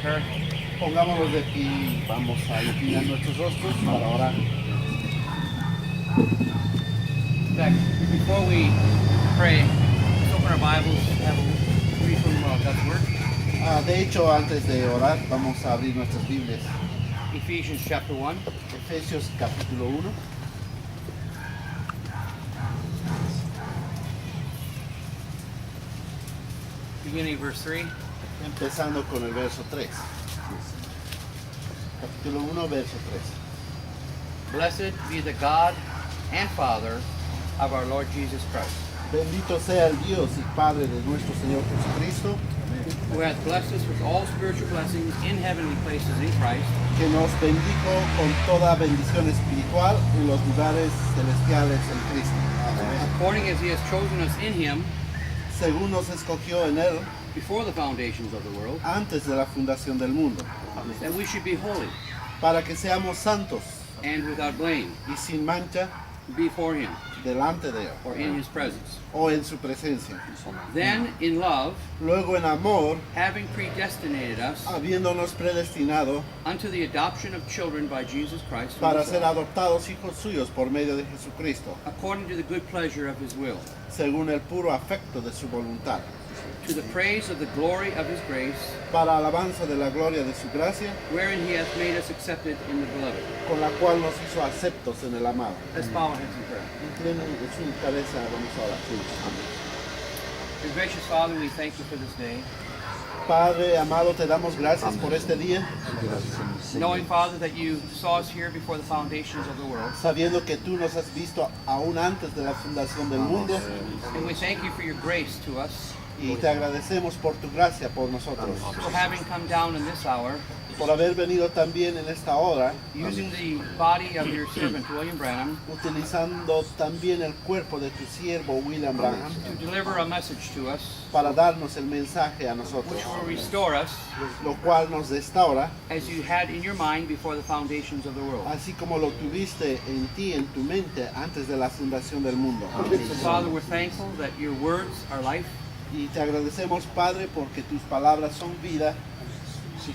prayer. Pongámonos de aquí, vamos a inclinar nuestros rostros para orar. In fact, before we pray, let's open our Bibles and have a read from God's Word. De hecho, antes de orar, vamos a abrir nuestras Biblias. Ephesians chapter 1. Efesios capítulo 1. Beginning of verse 3. Empezando con el verso 3. Capítulo 1, verso 3. Blessed be the God and Father of our Lord Jesus Christ, Bendito sea el Dios y Padre de nuestro Señor Jesucristo, who hath blessed us with all spiritual blessings in heavenly places in Christ, que nos bendijo con toda bendición espiritual en los lugares celestiales en Cristo. Amén. according as he has chosen us in him Según nos escogió en Él before the foundations of the world, antes de la fundación del mundo, that we should be holy para que seamos santos and without blame y sin mancha before him, delante de Él or in his presence. o en su presencia. Then in love, Luego en amor, having predestinated us habiéndonos predestinado unto the adoption of children by Jesus Christ, para ser adoptados hijos suyos por medio de Jesucristo, according to the good pleasure of his will, según el puro afecto de su voluntad, to the praise of the glory of his grace, para alabanza de la gloria de su gracia, wherein he hath made us accepted in the beloved. con la cual nos hizo aceptos en el amado. Let's bow our heads in prayer. Inclinen su cabeza, vamos a orar. Sí, amén. Dear gracious Father, we thank you for this day. Padre amado, te damos gracias por este día, Knowing, Father, that you saw us here before the foundations of the world. sabiendo que tú nos has visto aún antes de la fundación del mundo, And we thank you for your grace to us, y te agradecemos por tu gracia por nosotros, for having come down in this hour, por haber venido también en esta hora, using the body of your servant William Branham utilizando también el cuerpo de tu siervo William Branham to deliver a message to us, para darnos el mensaje a nosotros, which will restore us lo cual nos restaura, as you had in your mind before the foundations of the world. así como lo tuviste en ti, en tu mente, antes de la fundación del mundo. So, Father, we're thankful that your words are life, Y te agradecemos, Padre, porque tus palabras son vida,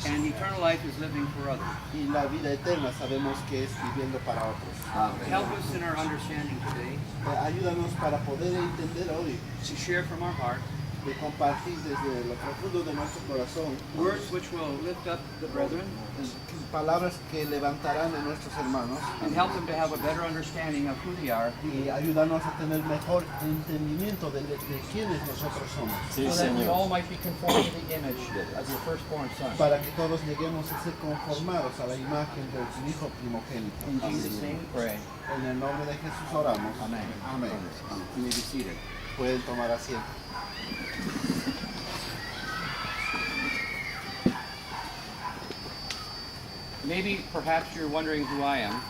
and eternal life is living for others. y la vida eterna sabemos que es viviendo para otros. Help us in our understanding today Ayúdanos para poder entender hoy, to share from our heart de compartir desde lo profundo de nuestro corazón, words which will lift up the brethren palabras que levantarán a nuestros hermanos, and help them to have a better understanding of who they are, y ayúdanos a tener mejor entendimiento de quiénes nosotros somos, so that we all might be conformed to the image of your firstborn Son. para que todos lleguemos a ser conformados a la imagen de tu Hijo primogénito. In Jesus' name we pray. En el nombre de Jesús oramos. Amén. Amén. You may be seated. Pueden tomar asiento. Maybe, perhaps you're wondering who I am,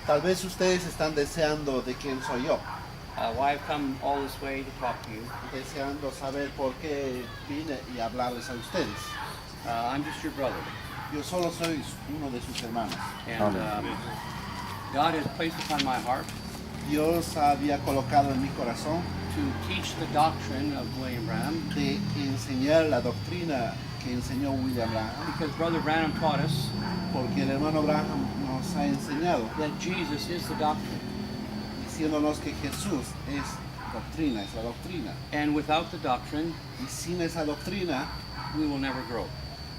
Tal vez ustedes están deseando de quién soy yo, why I've come all this way to talk to you. deseando saber por qué vine y hablarles a ustedes. I'm just your brother, Yo solo soy uno de sus hermanos. and God has placed upon my heart Dios había colocado en mi corazón to teach the doctrine of William Branham, de enseñar la doctrina que enseñó William Branham, because Brother Branham taught us porque el hermano Branham nos ha enseñado, that Jesus is the doctrine, diciéndonos que Jesús es doctrina, es la doctrina. and without the doctrine, Y sin esa doctrina we will never grow.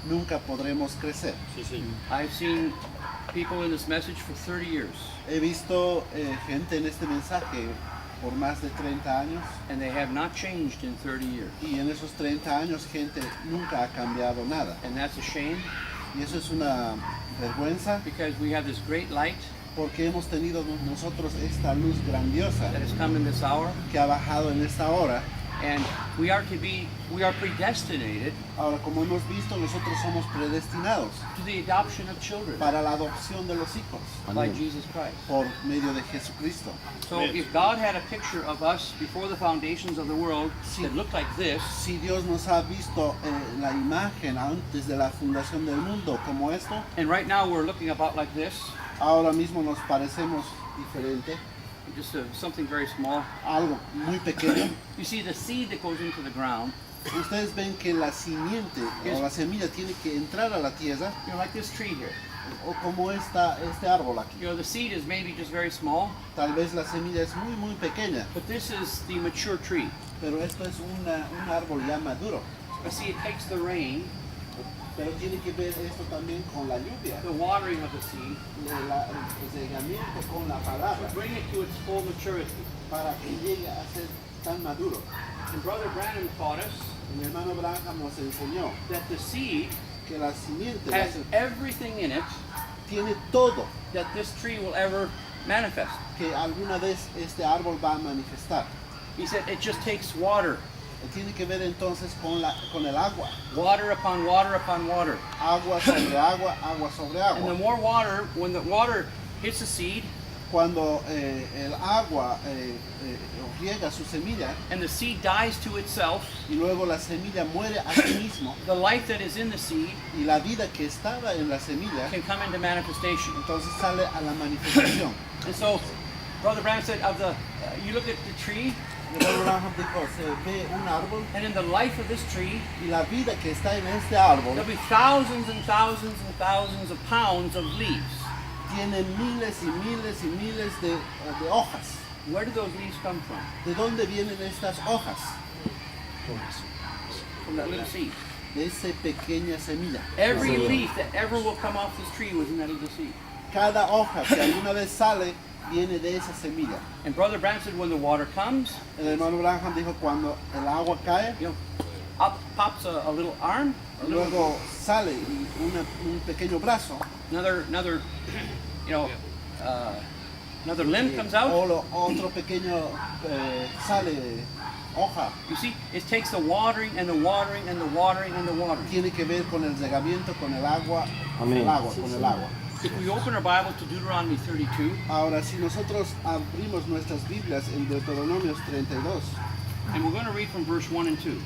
nunca podremos crecer. I've seen people in this message for 30 years, He visto gente en este mensaje por más de 30 años, and they have not changed in 30 years. y en esos 30 años gente nunca ha cambiado nada. And that's a shame, Y eso es una vergüenza, because we have this great light porque hemos tenido nosotros esta luz grandiosa that has come in this hour, que ha bajado en esta hora. and we are predestinated Ahora, como hemos visto, nosotros somos predestinados to the adoption of children para la adopción de los hijos by Jesus Christ. por medio de Jesucristo. So if God had a picture of us before the foundations of the world that looked like this, Si Dios nos ha visto la imagen antes de la fundación del mundo como esto, and right now we're looking about like this, ahora mismo nos parecemos diferente, just something very small. algo muy pequeño. You see the seed that goes into the ground ustedes ven que la simiente o la semilla tiene que entrar a la tierra, like this tree here. o como este árbol aquí. The seed is maybe just very small, Tal vez la semilla es muy pequeña, but this is the mature tree. pero esto es un árbol ya maduro. But see, it takes the rain, Pero tiene que ver esto también con la lluvia, the watering of the seed, el regamiento con la palabra, to bring it to its full maturity. para que llegue a ser tan maduro. And Brother Branham taught us Mi hermano Branham nos enseñó that the seed que la simiente has everything in it tiene todo that this tree will ever manifest. que alguna vez este árbol va a manifestar. He said it just takes water, Tiene que ver entonces con el agua. water upon water upon water. Agua sobre agua, agua sobre And the agua. more water, when the water hits the seed Cuando el agua riega su semilla and the seed dies to itself, y luego la semilla muere a sí mismo the life that is in the seed y la vida que estaba en la semilla, can come into manifestation. entonces sale a la manifestación. And so, Brother Branham said, you look at the tree, El hermano Branham dijo, se ve un árbol and in the life of this tree, y la vida que está en este árbol there'll be thousands and thousands and thousands of pounds of leaves. tiene miles y miles y miles de hojas. Where do those leaves come from? ¿De dónde vienen estas hojas? From that little seed. De esa pequeña semilla. Every leaf that ever will come off this tree was in that little seed. Cada hoja que alguna vez sale viene de esa semilla. And Brother Branham said, when the water comes, El hermano Branham dijo cuando el agua cae, up pops a little arm, a little, luego sale un pequeño brazo, another, another limb comes out. otro pequeño sale hoja. You see, it takes the watering and the watering and the watering and the watering. Tiene que ver con el regamiento, con el agua, con Amén. el agua, con el agua. If we open our Bible to Deuteronomy 32, Ahora, si nosotros abrimos nuestras Biblias en Deuteronomios 32, and we're going to read from verse 1 and 2.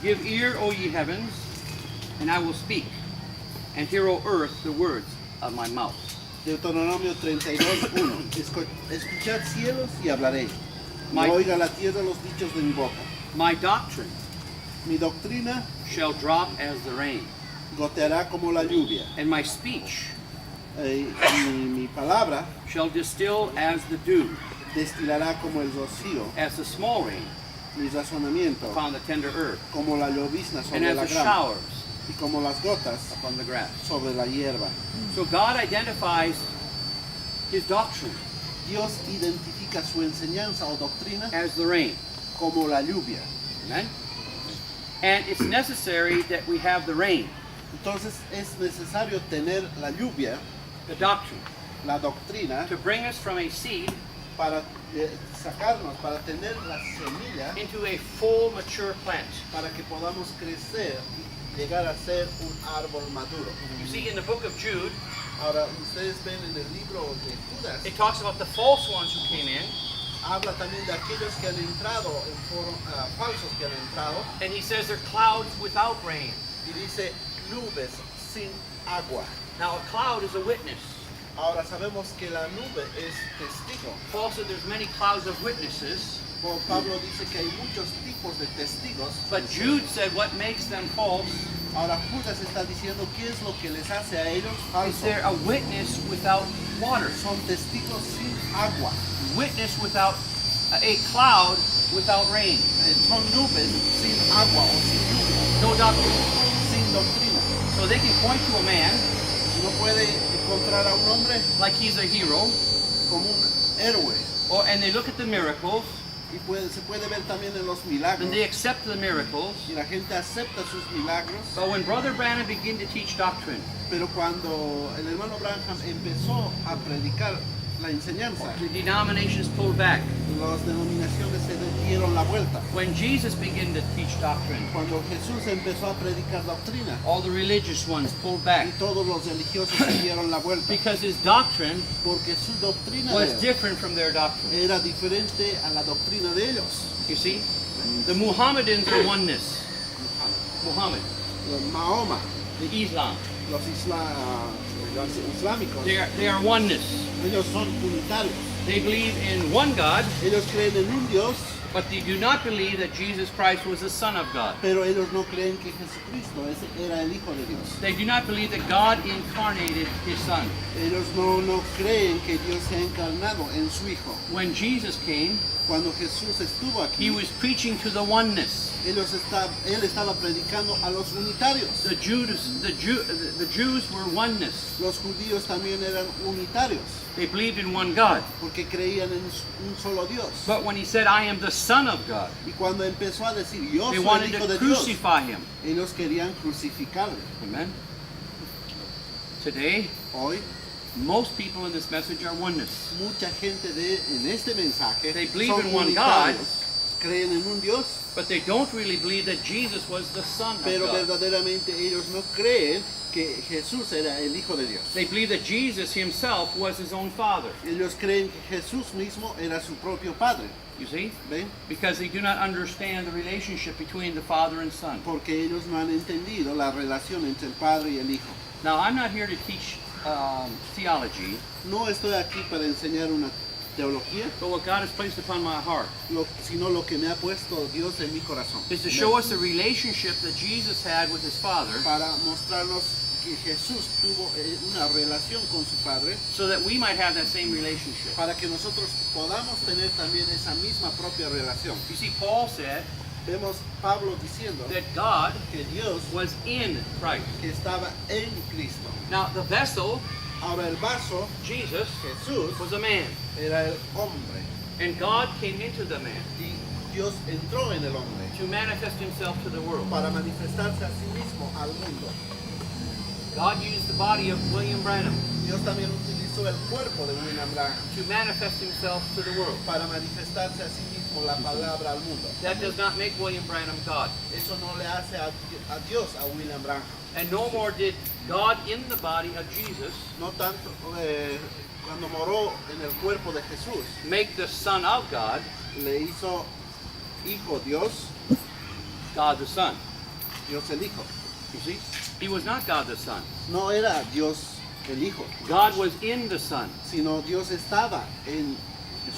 Give ear, O ye heavens, and I will speak, and hear, O earth, the words of my mouth. Deuteronomio 32:1. Escuchad cielos y hablaré. My- Oiga la tierra los dichos de mi boca. My doctrine Mi doctrina shall drop as the rain, goteará como la lluvia. and my speech Mi palabra shall distill as the dew, destilará como el rocío. as the small rain Mi razonamiento upon the tender earth, como la llovizna and sobre as la the grama showers y como las gotas upon the grass. sobre la hierba. So God identifies his doctrine Dios identifica su enseñanza o doctrina as the rain. como la lluvia. Amen? And it's necessary that we have the rain, Entonces es necesario tener la lluvia, the doctrine, la doctrina, to bring us from a seed para sacarnos, para tener la semilla, into a full mature plant. para que podamos crecer y llegar a ser un árbol maduro. You see, in the book of Jude, Ahora, ustedes ven en el libro de Judas, it talks about the false ones who came in, habla también de aquellos que han entrado, falsos que han entrado, and he says they're clouds without rain. y dice nubes sin agua. Now, a cloud is a witness. Ahora sabemos que la nube es testigo. Paul said there's many clouds of witnesses, Pablo dice que hay muchos tipos de testigos. but Jude said what makes them false Ahora Judas está diciendo qué es lo que les hace a ellos is falsos. they're a witness without water, Son testigos sin agua. witness without a cloud without rain, Son nubes sin agua o sin lluvia, no doctrine. sin doctrina. So they can point to a man Uno puede encontrar a un hombre like he's a hero, como un héroe and they look at the miracles y se puede ver también en los milagros and they accept the miracles. y la gente acepta sus milagros. But when Brother Branham began to teach doctrine, Pero cuando el hermano Branham empezó a predicar la enseñanza, the denominations pulled back. las denominaciones se dieron la vuelta. When Jesus began to teach doctrine, Cuando Jesús empezó a predicar doctrina, all the religious ones pulled back y todos los religiosos se dieron la vuelta, because his doctrine porque su doctrina was de él different from their doctrine. era diferente a la doctrina de ellos. You see, the Muhammadans were oneness. Muhammad, Mahoma, the Islam. los islámicos. They are oneness. Ellos son unitarios. They believe in one God, Ellos creen en un Dios, but they do not believe that Jesus Christ was the Son of God. pero ellos no creen que Jesucristo era el Hijo de Dios. They do not believe that God incarnated His Son. Ellos no creen que Dios se ha encarnado en su Hijo. When Jesus came, Cuando Jesús estuvo aquí, He was preaching to the oneness. él estaba predicando a los unitarios. The Jews were oneness. Los judíos también eran unitarios, They believed in one God. porque creían en un solo Dios. But when He said, I am the Son of God, Y cuando empezó a decir, yo they soy el wanted Hijo to de Dios, crucify Him. ellos querían crucificarle. Amen. Today, Hoy, most people in this message are oneness. mucha gente en este mensaje They believe son in one unitarios, creen en un Dios, But they don't really believe that Jesus was the Son of pero God. verdaderamente ellos no creen que Jesús era el Hijo de Dios. They believe that Jesus Himself was His own Father. Ellos creen que Jesús mismo era su propio Padre. You see? ¿Ven? Because they do not understand the relationship between the Father and Son. Porque ellos no han entendido la relación entre el Padre y el Hijo. Now, I'm not here to teach theology, No estoy aquí para enseñar una teología, but what God has placed upon my heart sino lo que me ha puesto Dios en mi corazón. is to show us the relationship that Jesus had with His Father, Para mostrarnos que Jesús tuvo una relación con su Padre, so that we might have that same relationship. para que nosotros podamos tener también esa misma propia relación. You see, Paul said Vemos Pablo diciendo that God que Dios was in Christ. que estaba en Cristo. Now, the vessel, Ahora el vaso, Jesus, Jesús, was a man, era el hombre and God came into the man y Dios entró en el hombre to manifest Himself to the world. para manifestarse a sí mismo al mundo. God used the body of William Branham Dios también utilizó el cuerpo de William Branham to manifest Himself to the world. para manifestarse a sí mismo la palabra al mundo. That does not make William Branham God. Eso no le hace a Dios, a William Branham. And no more did God in the body of Jesus No tanto cuando moró en el cuerpo de Jesús, make the Son of God, le hizo hijo Dios, God the Son. Dios el Hijo. You see? He was not God the Son. No era Dios el Hijo, God was in the Son. sino Dios estaba en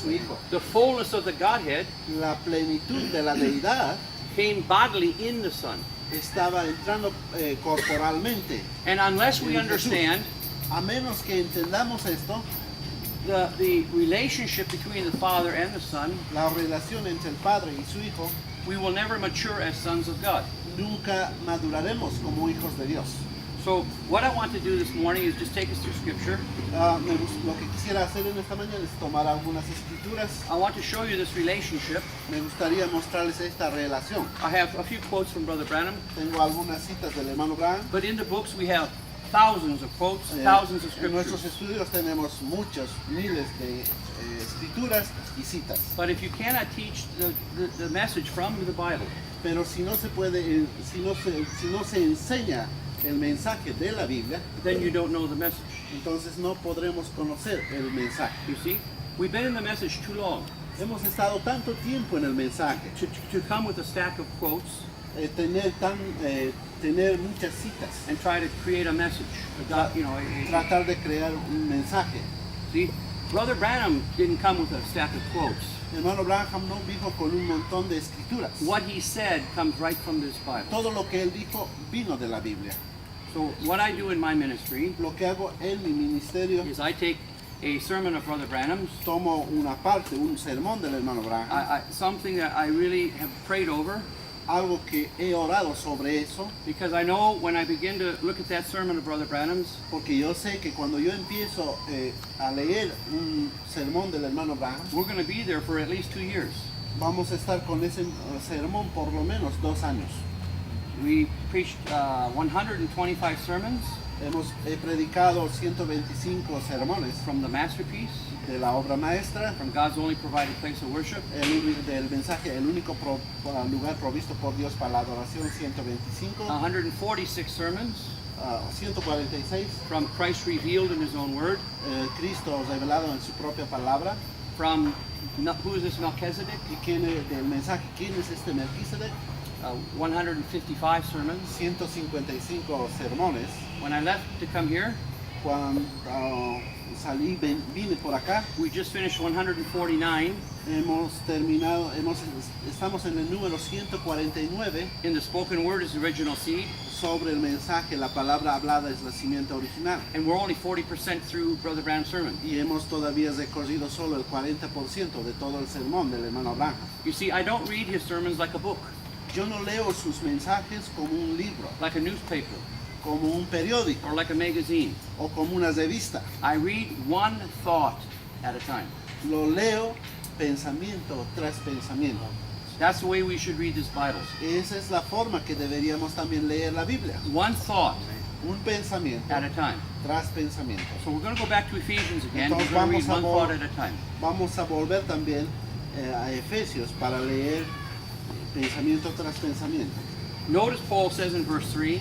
su Hijo. The fullness of the Godhead La plenitud de la deidad came bodily in the Son. estaba entrando corporalmente. And unless we En Jesús. understand A menos que entendamos esto, the relationship between the Father and the Son, la relación entre el Padre y su Hijo, we will never mature as sons of God. nunca maduraremos como hijos de Dios. So what I want to do this morning is just take us through Scripture. Lo que quisiera hacer en esta mañana es tomar algunas escrituras. I want to show you this relationship. Me gustaría mostrarles esta relación. I have a few quotes from Brother Branham, Tengo algunas citas del hermano Branham. but in the books we have thousands of quotes, thousands of En nuestros scriptures. estudios tenemos muchos, miles de escrituras y citas. But if you cannot teach the message from the Bible, Pero si no se puede, si no se enseña el mensaje de la Biblia, then you don't know the message. entonces no podremos conocer el mensaje. You see? We've been in the message too long Hemos estado tanto tiempo en el mensaje, to come with a stack of quotes tener muchas citas, and try to create a message. You know, tratar de crear un mensaje. see, Brother Branham didn't come with a stack of quotes. Hermano Branham no vino con un montón de escrituras. What he said comes right from this Bible. Todo lo que él dijo vino de la Biblia. So what I do in my ministry Lo que hago en mi ministerio, is I take a sermon of Brother Branham's, tomo una parte, un sermón del hermano Branham, something that I really have prayed over, algo que he orado sobre eso, because I know when I begin to look at that sermon of Brother Branham's, porque yo sé que cuando yo empiezo a leer un sermón del hermano Branham, we're going to be there for at least 2 years. vamos a estar con ese sermón por lo menos 2 años. We preached 125 sermons He predicado 125 sermones from the masterpiece, de la obra maestra, from God's only provided place of worship, del mensaje, el único lugar provisto por Dios para la adoración, 125, 146 sermons 146, from Christ revealed in His own word, Cristo revelado en su propia palabra, from who is this Melchizedek? y del mensaje, ¿quién es este Melquisedec? 155 sermons. 155 sermones. When I left to come here, Cuando vine por acá, we just finished 149 estamos en el número 149 in the spoken word is the original seed, sobre el mensaje, la palabra hablada es la simiente original. and we're only 40% through Brother Branham's sermon. Y hemos todavía recorrido solo el 40% de todo el sermón del hermano Branham. You see, I don't read his sermons like a book, Yo no leo sus mensajes como un libro, like a newspaper, como un periódico or like a magazine. o como una revista. I read one thought at a time. Lo leo pensamiento tras pensamiento. That's the way we should read this Bible. Esa es la forma que deberíamos también leer la Biblia. One thought Un pensamiento at a time. tras pensamiento. So we're going to go back to Ephesians again. We're Entonces going to read vamos a one vol- thought at a time. Vamos a volver también a Efesios para leer pensamiento tras pensamiento. Notice Paul says in verse 3,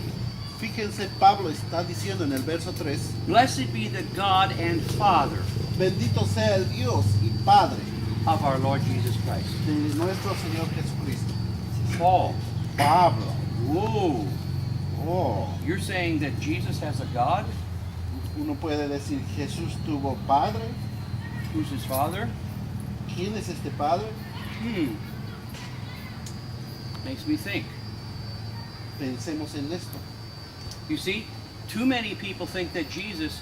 Fíjense, Pablo está diciendo en el verso 3, Blessed be the God and Father bendito sea el Dios y Padre of our Lord Jesus Christ. de nuestro Señor Jesucristo. Paul, Pablo, whoa, oh, you're saying that Jesus has a God uno puede decir, Jesús tuvo Padre. who's his Father? ¿Quién es este Padre? Makes me think. Pensemos en esto. You see, too many people think that Jesus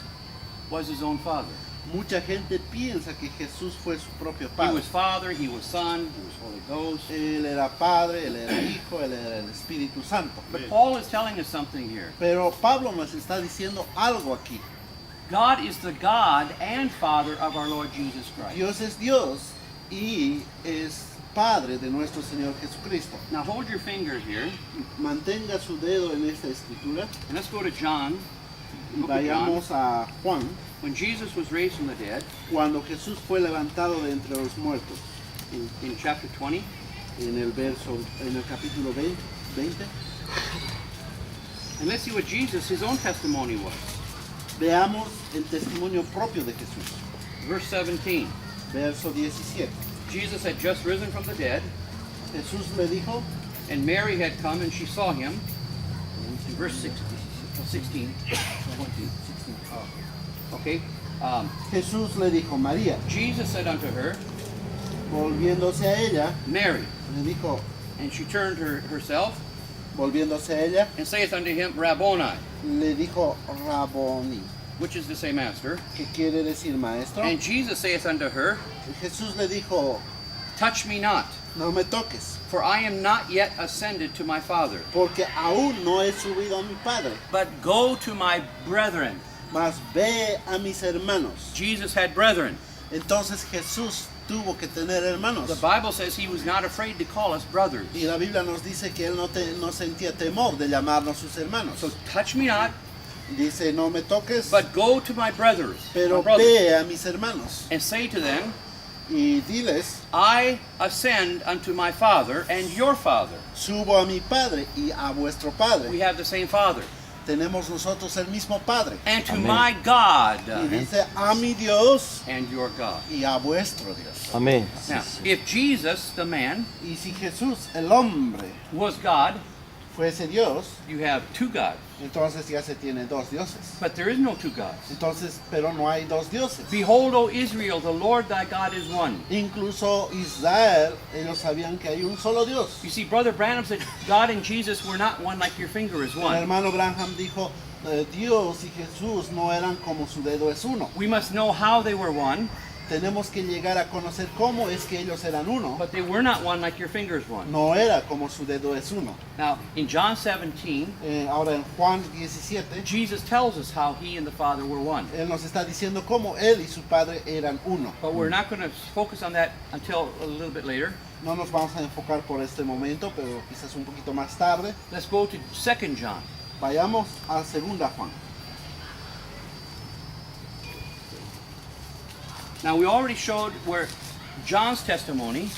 was his own Father. Mucha gente piensa que Jesús fue su propio He Padre. was Father, he was Son, he was Holy Ghost. Él era Padre, Él era Hijo, Él era el Espíritu Santo. But Paul is telling us something here. Pero Pablo nos está diciendo algo aquí. God is the God and Father of our Lord Jesus Christ. Dios es Dios y es Padre de nuestro Señor Jesucristo. Now hold your finger here, Mantenga su dedo en esta escritura and let's go to John. y Book of John. vayamos a Juan, When Jesus was raised from the dead, cuando Jesús fue levantado de entre los muertos, in chapter 20, en el capítulo 20. and let's see what Jesus, his own testimony was. Veamos el testimonio propio de Jesús. Verse 17. Verso 17. Jesus had just risen from the dead, Jesús le dijo, and Mary had come and she saw him. In verse 16. Okay. Jesús le dijo, María. Jesus said unto her, Volviéndose a ella, Mary. le dijo, And she turned herself volviéndose a ella, and saith unto him, Rabboni, le dijo Raboni, which is to say, Master. que quiere decir maestro. And Jesus saith unto her, Jesús le dijo, Touch me not, no me toques, for I am not yet ascended to my Father, porque aún no he subido a mi Padre, but go to my brethren. mas ve a mis hermanos. Jesus had brethren. Entonces Jesús tuvo que tener hermanos. The Bible says he was not afraid to call us brothers. Y la Biblia nos dice que él no sentía temor de llamarnos sus hermanos. So touch me not, Dice, no me toques, but go to my brethren, pero my brothers, ve a mis hermanos and say to them, y diles, I ascend unto my Father and your Father. subo a mi Padre y a vuestro Padre. We have the same Father. Tenemos nosotros el mismo Padre. And to Amen. my God Y dice, a mi Dios and your God. y a vuestro Dios. Amén. Now, if Jesus, the man, Y si Jesús, el hombre, was God, fuese Dios, you have two gods. entonces ya se tiene dos dioses. But there is no two gods. Entonces, pero no hay dos dioses. Behold, O Israel, the Lord thy God is one. Incluso Israel, ellos sabían que hay un solo Dios. You see, Brother Branham said God and Jesus were not one like your finger is El one. hermano Branham dijo, Dios y Jesús no eran como su dedo es uno. We must know how they were one, Tenemos que llegar a conocer cómo es que ellos eran uno. but they were not one like your finger is one. No era como su dedo es uno. Now, in John 17, Ahora en Juan 17, Jesus tells us how he and the Father were one. él nos está diciendo cómo él y su padre eran uno. But we're not going to focus on that until a little bit later. No nos vamos a enfocar por este momento, pero quizás un poquito más tarde. Let's go to 2 John. Vayamos a 2 Juan. Now, we already showed where John's testimony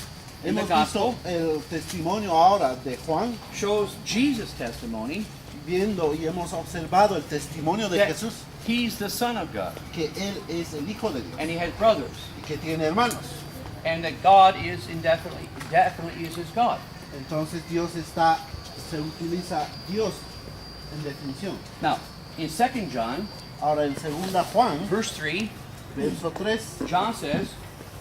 in the Hemos gospel visto el testimonio ahora de Juan, shows Jesus' testimony viendo y hemos observado el testimonio de that Jesús, he's the Son of God que él es el Hijo de Dios and he has brothers, y que tiene hermanos. and that God is definitely is his God. Entonces se utiliza Dios en definición. Now, in 2 John, Ahora en 2 Juan, verse 3, verso 3, John says,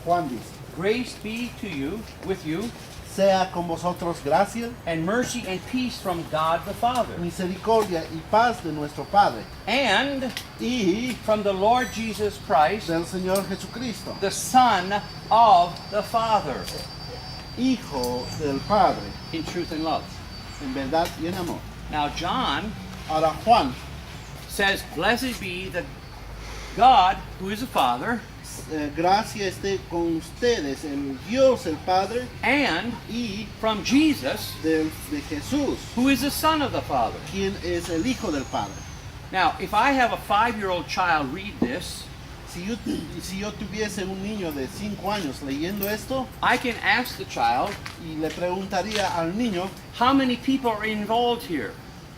Juan dice, grace be to you, with you, sea con vosotros gracia, and mercy and peace from God the Father, misericordia y paz de nuestro Padre and y from the Lord Jesus Christ, del Señor Jesucristo, the Son of the Father, Hijo del Padre, in truth and love. en verdad y en amor. Now, John Ahora Juan, says, blessed be the God who is the Father, gracia esté con ustedes, el Dios el Padre and y from Jesus, de Jesús, who is the Son of the Father. quien es el Hijo del Padre. Now, if I have a 5-year-old child read this, Si yo tuviese un niño de 5 años leyendo esto I can ask the child, y le preguntaría al niño how many people are involved here?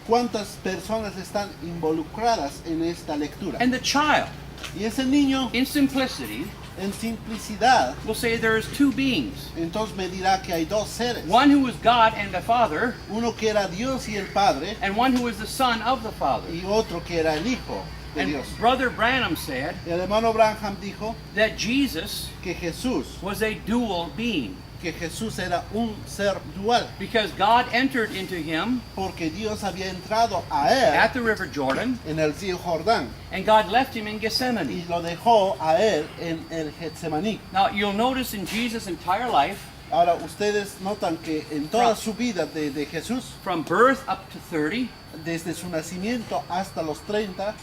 cuántas personas están involucradas en esta lectura. And the child, Y ese niño, in simplicity, en simplicidad, will say there's 2 beings. entonces me dirá que hay dos seres. One who is God and the Father, Uno que era Dios y el Padre and one who is the Son of the Father. y otro que era el Hijo de And Dios. Brother Branham said El hermano Branham dijo that Jesus que Jesús was a dual being era un ser dual, because God entered into him porque Dios había entrado a él at the River Jordan en el río Jordán and God left him in y Gethsemane. lo dejó a él en el Getsemaní. Now you'll notice in Jesus' entire life, Ahora ustedes notan que en toda su vida de Jesús, from birth up to 30, desde su nacimiento hasta los 30,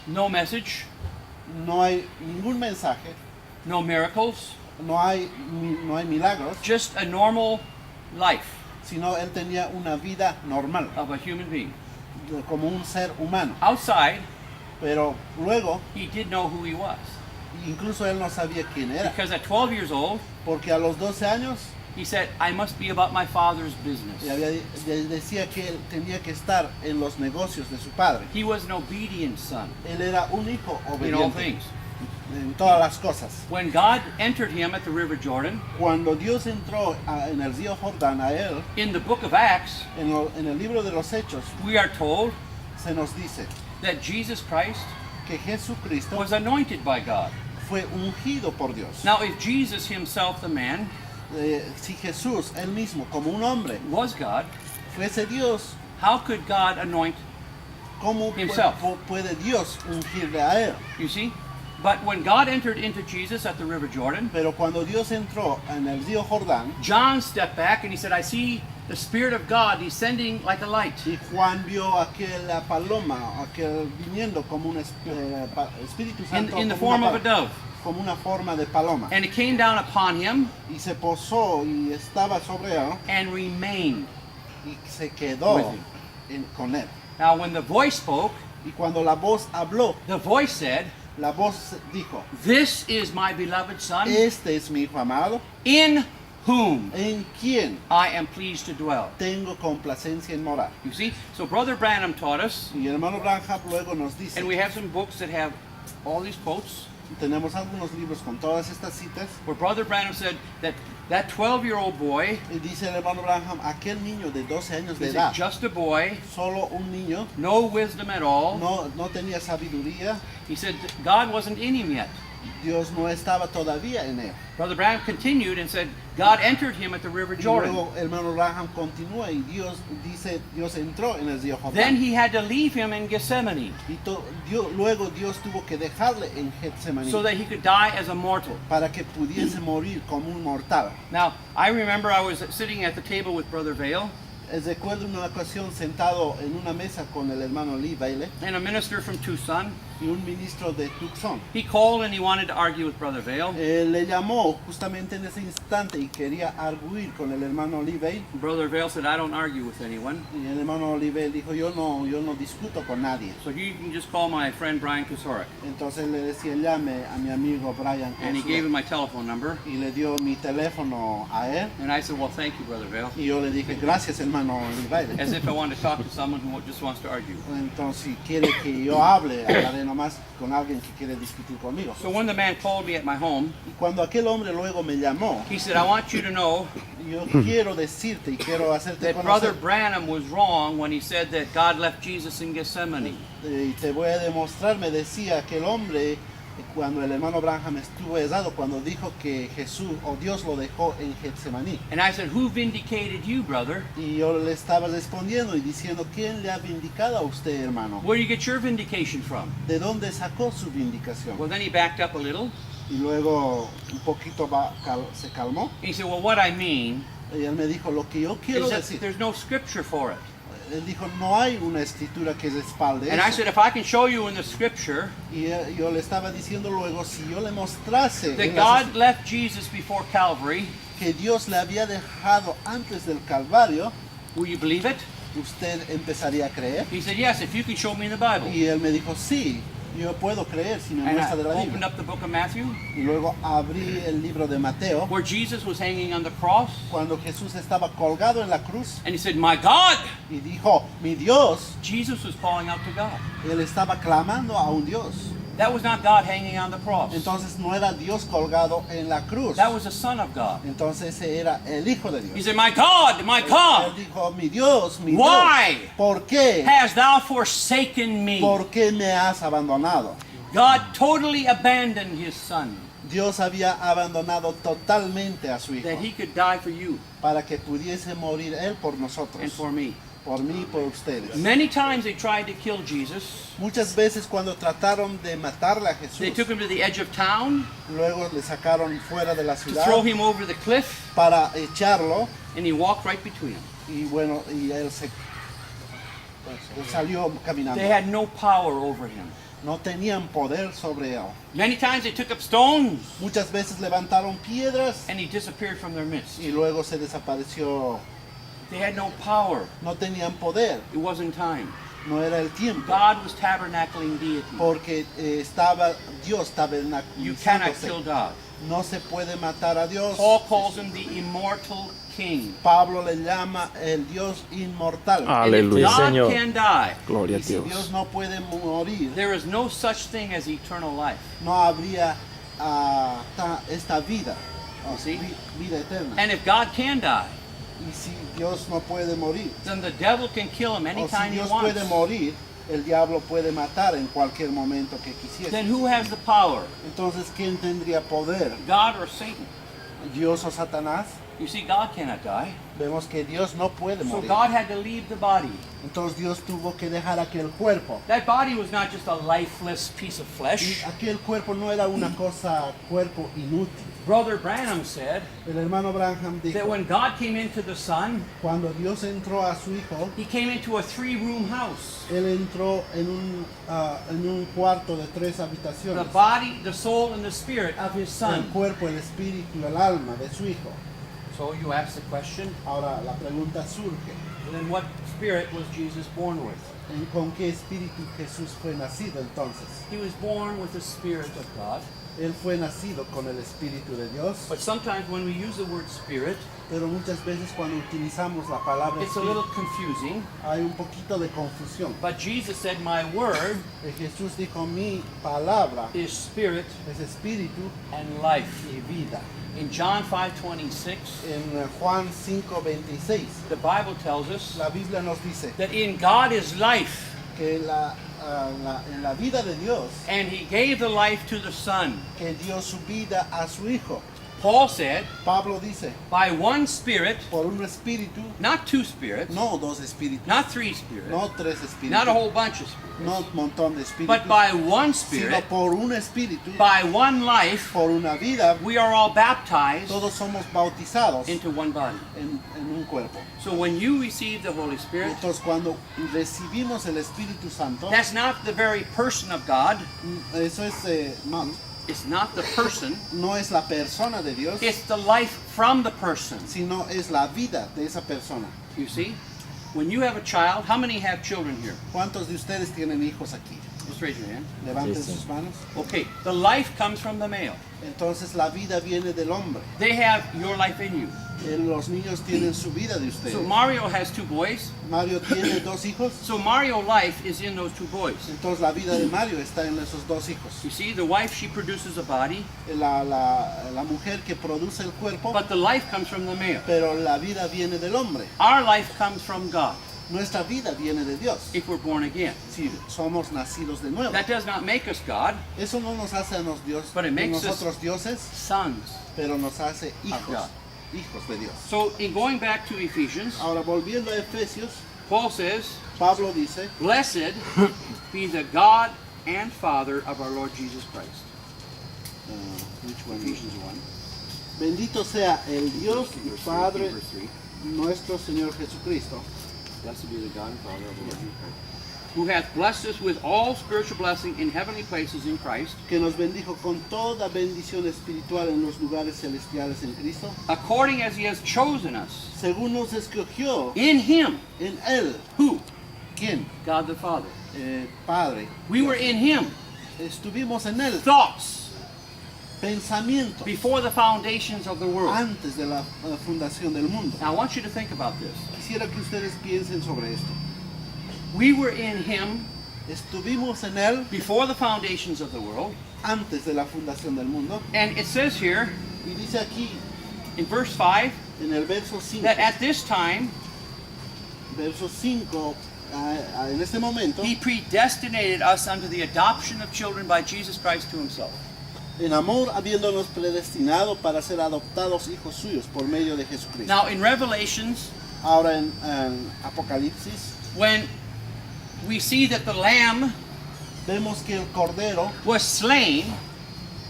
no message, no hay ningún mensaje, no miracles, no hay milagros, just a normal life sino él tenía una vida normal, of a human being. como un ser humano. Outside, Pero luego, he did know who he was incluso él no sabía quién era, because at 12 years old, porque a los 12 años he said, I must be about my Father's business. decía que él tenía que estar en los negocios de su padre. He was an obedient son Él era un hijo in all obediente things. en todas las cosas. When God entered him at the River Jordan, Cuando Dios entró en el río Jordán a él, in the book of Acts, en el libro de los Hechos, we are told se nos dice that Jesus Christ que Jesucristo was anointed by God. fue ungido por Dios. Now, if Jesus himself, the man, Si Jesús, él mismo, como un hombre, was God, fuese Dios, how could God anoint ¿cómo Himself. puede Dios ungirle a él? You see? But when God entered into Jesus at the River Jordan, Pero cuando Dios entró en el río Jordán, John stepped back and he said, I see the Spirit of God descending like a light. y Juan vio aquella paloma, aquel viniendo como un Espíritu Santo, In the como form una of a dove. como una forma de paloma. And it came down upon him Y se posó y estaba sobre él and remained. y se quedó With con él. Now, when the voice spoke, Y cuando la voz habló, the voice said, la voz dijo, This is my beloved Son, este es mi hijo amado, in whom en quien I am pleased to dwell. tengo complacencia en morar. You see? So Brother Branham taught us, Y el hermano Branham luego nos dice, and we have some books that have all these quotes, tenemos algunos libros con todas estas citas, where Brother Branham said that that 12-year-old boy y dice el hermano Branham, aquel niño de 12 años de is edad, just a boy, solo un niño, no wisdom at all. no tenía sabiduría, He said that God wasn't in him yet. Dios no estaba todavía en él. Brother Branham continued and said, God entered him at the River Y Jordan. luego el hermano Branham continúa y Dios entró en el río Then Jordán. he had to leave him in Gethsemane Y luego Dios tuvo que dejarle en Getsemaní so that he could die as a mortal. para que pudiese morir como un mortal. Now, I remember I was sitting at the table with Brother Vale, Recuerdo una ocasión sentado en una mesa con el hermano Lee Bailey and a minister from Tucson. y un ministro de Tucson. He called and he wanted to argue with Brother Vale. Le llamó justamente en ese instante y quería arguir con el hermano Lee Bailey. Brother Vale said, I don't argue with anyone. Y el hermano Lee Bailey dijo, yo no discuto con nadie. So you can just call my friend Brian Kusorek. Entonces le decía, llame a mi amigo Brian And he Kosulo. gave him my telephone number. Y le dio mi teléfono a él. And I said, well, thank you, Brother Vale. Y yo le dije, gracias hermano Lee Bailey. As if I wanted to talk to someone who just wants to argue. Entonces, si quiere que yo hable, hablaré nomás con alguien que quiere discutir conmigo. So when the man called me at my home, Y cuando aquel hombre luego me llamó, he said, I want you to know yo quiero decirte y quiero hacerte that Brother conocer, Branham was wrong when he said that God left Jesus in Gethsemane. y te voy a demostrar, me decía aquel hombre, cuando el hermano Branham estuvo errado, cuando dijo que Jesús o Dios lo dejó en Getsemaní. And I said, who vindicated you, brother? Y yo le estaba respondiendo y diciendo, ¿quién le ha vindicado a usted, hermano? Where do you get your vindication from? ¿De dónde sacó su vindicación? Well, then he backed up a little. Y luego un poquito se calmó And he said, well, what I mean y él me dijo, lo que yo quiero is that decir. there's no scripture for it. Él dijo, no hay una escritura que respalde And I eso. said, if I can show you in the scripture Y yo le estaba diciendo luego, si yo le mostrase that en las God left Jesus before Calvary, que Dios le había dejado antes del Calvario, will you believe it? usted empezaría a creer. He said, yes, if you can show me in the Bible. Y él me dijo, sí, yo puedo creer si me And I muestra de la opened Biblia. up the book of Matthew, Y luego abrí el libro de Mateo, where Jesus was hanging on the cross, cuando Jesús estaba colgado en la cruz and he said, my God! y dijo, mi Dios, Jesus was calling out to God. él estaba clamando a un Dios. That was not God hanging on the cross. Entonces no era Dios colgado en la cruz. That was the Son of God. Entonces ese era el Hijo de He Dios. said, my God, my Él God, dijo, mi Dios, Why? ¿por qué? hast thou forsaken me? ¿Por qué me has abandonado? God totally abandoned his Son Dios había abandonado totalmente a su Hijo that he could die for you para que pudiese morir Él por and nosotros, for me. por mí y por ustedes. Many times they tried to kill Jesus. Muchas veces cuando trataron de matarle a They Jesús, took him to the edge of town luego le sacaron fuera de la to ciudad throw him over the cliff, para echarlo and he walked right between them. y bueno, y él salió caminando. They had no power over him. No tenían poder sobre él. Many times they took up stones, Muchas veces levantaron piedras and he disappeared from their midst. y luego se desapareció. They had no power. No tenían poder, It wasn't time. no era el tiempo, God was tabernacling deity. porque estaba Dios You cannot tabernaculándose. kill God. No se puede matar a Dios. Paul calls him the immortal king. Pablo le llama el Dios inmortal. And if Aleluya, God Señor. can die, Gloria a Y si Dios. Dios no puede morir, there is no such thing as eternal life. no habría esta vida, You see? vida eterna. And if God can die, Y si Dios no puede morir, then the devil can kill him o si anytime he Dios wants. puede morir, el diablo puede matar en cualquier momento que quisiese. Then who has the power? Entonces, ¿quién tendría poder? God or Satan? ¿Dios o Satanás? You see, God cannot die. Vemos que Dios no puede So morir. God had to leave the body. Entonces Dios tuvo que dejar aquel cuerpo. That body was not just a lifeless piece of Y flesh. aquel cuerpo no era una cosa, cuerpo inútil. Brother Branham said El hermano Branham that dijo, when God came into the Son, cuando Dios entró a su hijo, he came into a 3-room house. él entró en un cuarto de 3 The habitaciones. body, the soul, and the spirit of his El Son. cuerpo, el espíritu, el alma de su hijo. So you ask the question, Ahora la pregunta surge, then what spirit was Jesus born with? ¿con qué espíritu Jesús fue nacido entonces? He was born with the Spirit of God. Él fue nacido con el espíritu de Dios, But sometimes when we use the word spirit, pero muchas veces cuando utilizamos la palabra it's a espíritu, little confusing. hay un poquito de confusión. But Jesus said, my word Jesús dijo, mi palabra is spirit es espíritu and life. y vida. In John 5:26, En Juan 5:26, the Bible tells us la Biblia nos dice that in God is life, que en la vida de Dios, and he gave the life to the Son. que dio su vida a su Hijo. Paul said, Pablo dice, by one Spirit, por un espíritu, not 2 spirits, no 2 espíritus, not 3 spirits, no 3 espíritus, not a whole bunch of spirits, no un montón de espíritus, but by one sino Spirit, por un espíritu, by one life, por una vida, we are all baptized todos somos bautizados into one body. en un cuerpo. So when you receive the Holy Spirit, Entonces cuando recibimos el Espíritu Santo, that's not the very person of God. eso es, It's not the person. no es la persona de Dios, It's the life from the person. sino es la vida de esa persona. You see? When you have a child, how many have children here? ¿Cuántos de ustedes tienen hijos aquí? Just raise your hand. Levanten Sí, sí. sus manos. Okay, the life comes from the male. Entonces la vida viene del hombre. They have your life in you. Los niños tienen su vida de So ustedes. Mario has 2 boys. Mario tiene 2 hijos, So Mario life is in those 2 boys. entonces la vida de Mario está en esos 2 hijos. You see, the wife, she produces a body, La mujer que produce el cuerpo, but the life comes from the male. pero la vida viene del hombre. Our life comes from God Nuestra vida viene de Dios. if we're born again. Si somos nacidos de nuevo. That does not make us God, Eso no nos hace a But it makes us- nosotros dioses, sons. pero nos hace hijos, God. hijos de Dios. So in going back to Ephesians, Ahora volviendo a Efesios, Paul says, Pablo dice, "Blessed be the God and Father of our Lord Jesus Christ." which one? Ephesians 1. Bendito sea el Dios y Verse Padre 3, verse 3. nuestro Señor Jesucristo, Blessed be the God and Father of our Lord Jesus Christ, who hath blessed us with all spiritual blessing in heavenly places in Christ, que nos bendijo con toda bendición espiritual en los lugares celestiales en Cristo, according as he has chosen us según nos escogió in him. en Él. Who? ¿Quién? God the Father. Padre. We were in him. Estuvimos en Él. Thoughts Pensamiento before the foundations of the world. antes de la fundación del mundo. Now I want you to think about this. Quisiera que ustedes piensen sobre esto. We were in him Estuvimos en Él before the foundations of the world. antes de la fundación del mundo. And it says here Y dice aquí in verse 5 en el verso 5, that at this time verso 5, en este momento, he predestinated us unto the adoption of children by Jesus Christ to himself. en amor habiéndonos predestinado para ser adoptados hijos suyos por medio de Jesucristo. Now in Revelations, Ahora en Apocalipsis when we see that the lamb vemos que el cordero was slain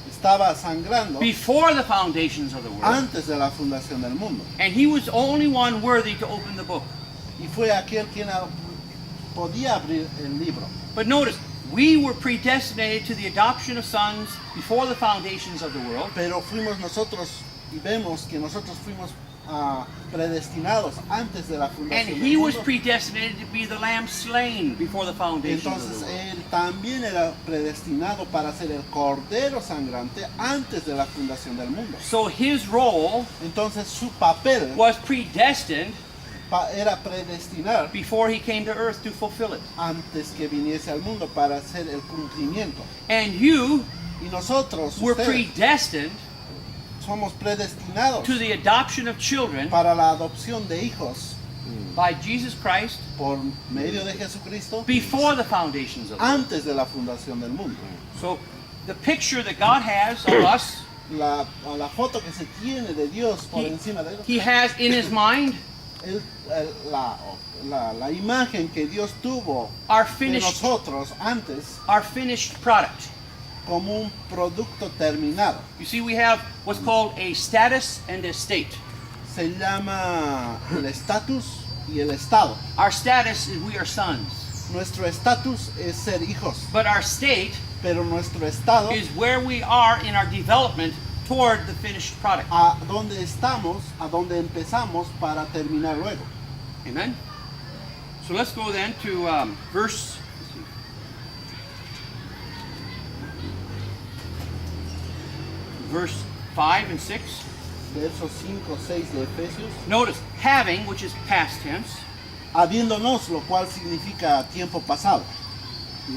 estaba sangrando before the foundations of the world, antes de la fundación del mundo. and he was the only one worthy to open the book. Y fue aquel quien podía abrir el libro. But notice, we were predestinated to the adoption of sons before the foundations of the world. Pero fuimos nosotros y vemos que nosotros fuimos predestinados antes de la And fundación he del was mundo. predestinated to be the lamb slain before the foundations of Entonces the world. él también era predestinado para ser el cordero sangrante antes de la fundación del mundo. So his role Entonces su papel was predestined era predestinar before he came to earth to fulfill it. antes que viniese al mundo para hacer el cumplimiento. And you Y nosotros were ustedes, predestined somos predestinados to the adoption of children para la adopción de hijos by Jesus Christ por medio de Jesucristo before the foundations of the world. antes de la fundación del mundo. So the picture that God has of us, La foto que se tiene de Dios por encima de ellos, he has in his mind la imagen que Dios tuvo our de finished nosotros antes product. como un producto terminado. You see, we have what's called a status and a state. Se llama el estatus y el estado. Our status is we are sons, Nuestro estatus es ser hijos, but our state pero nuestro estado, is where we are in our development toward the finished product. a donde estamos, a donde empezamos para terminar luego. Amen? So let's go then to verse 5 and 6. Versos 5, 6 de Efesios. Notice, having, which is past tense, Habiéndonos, lo cual significa tiempo pasado.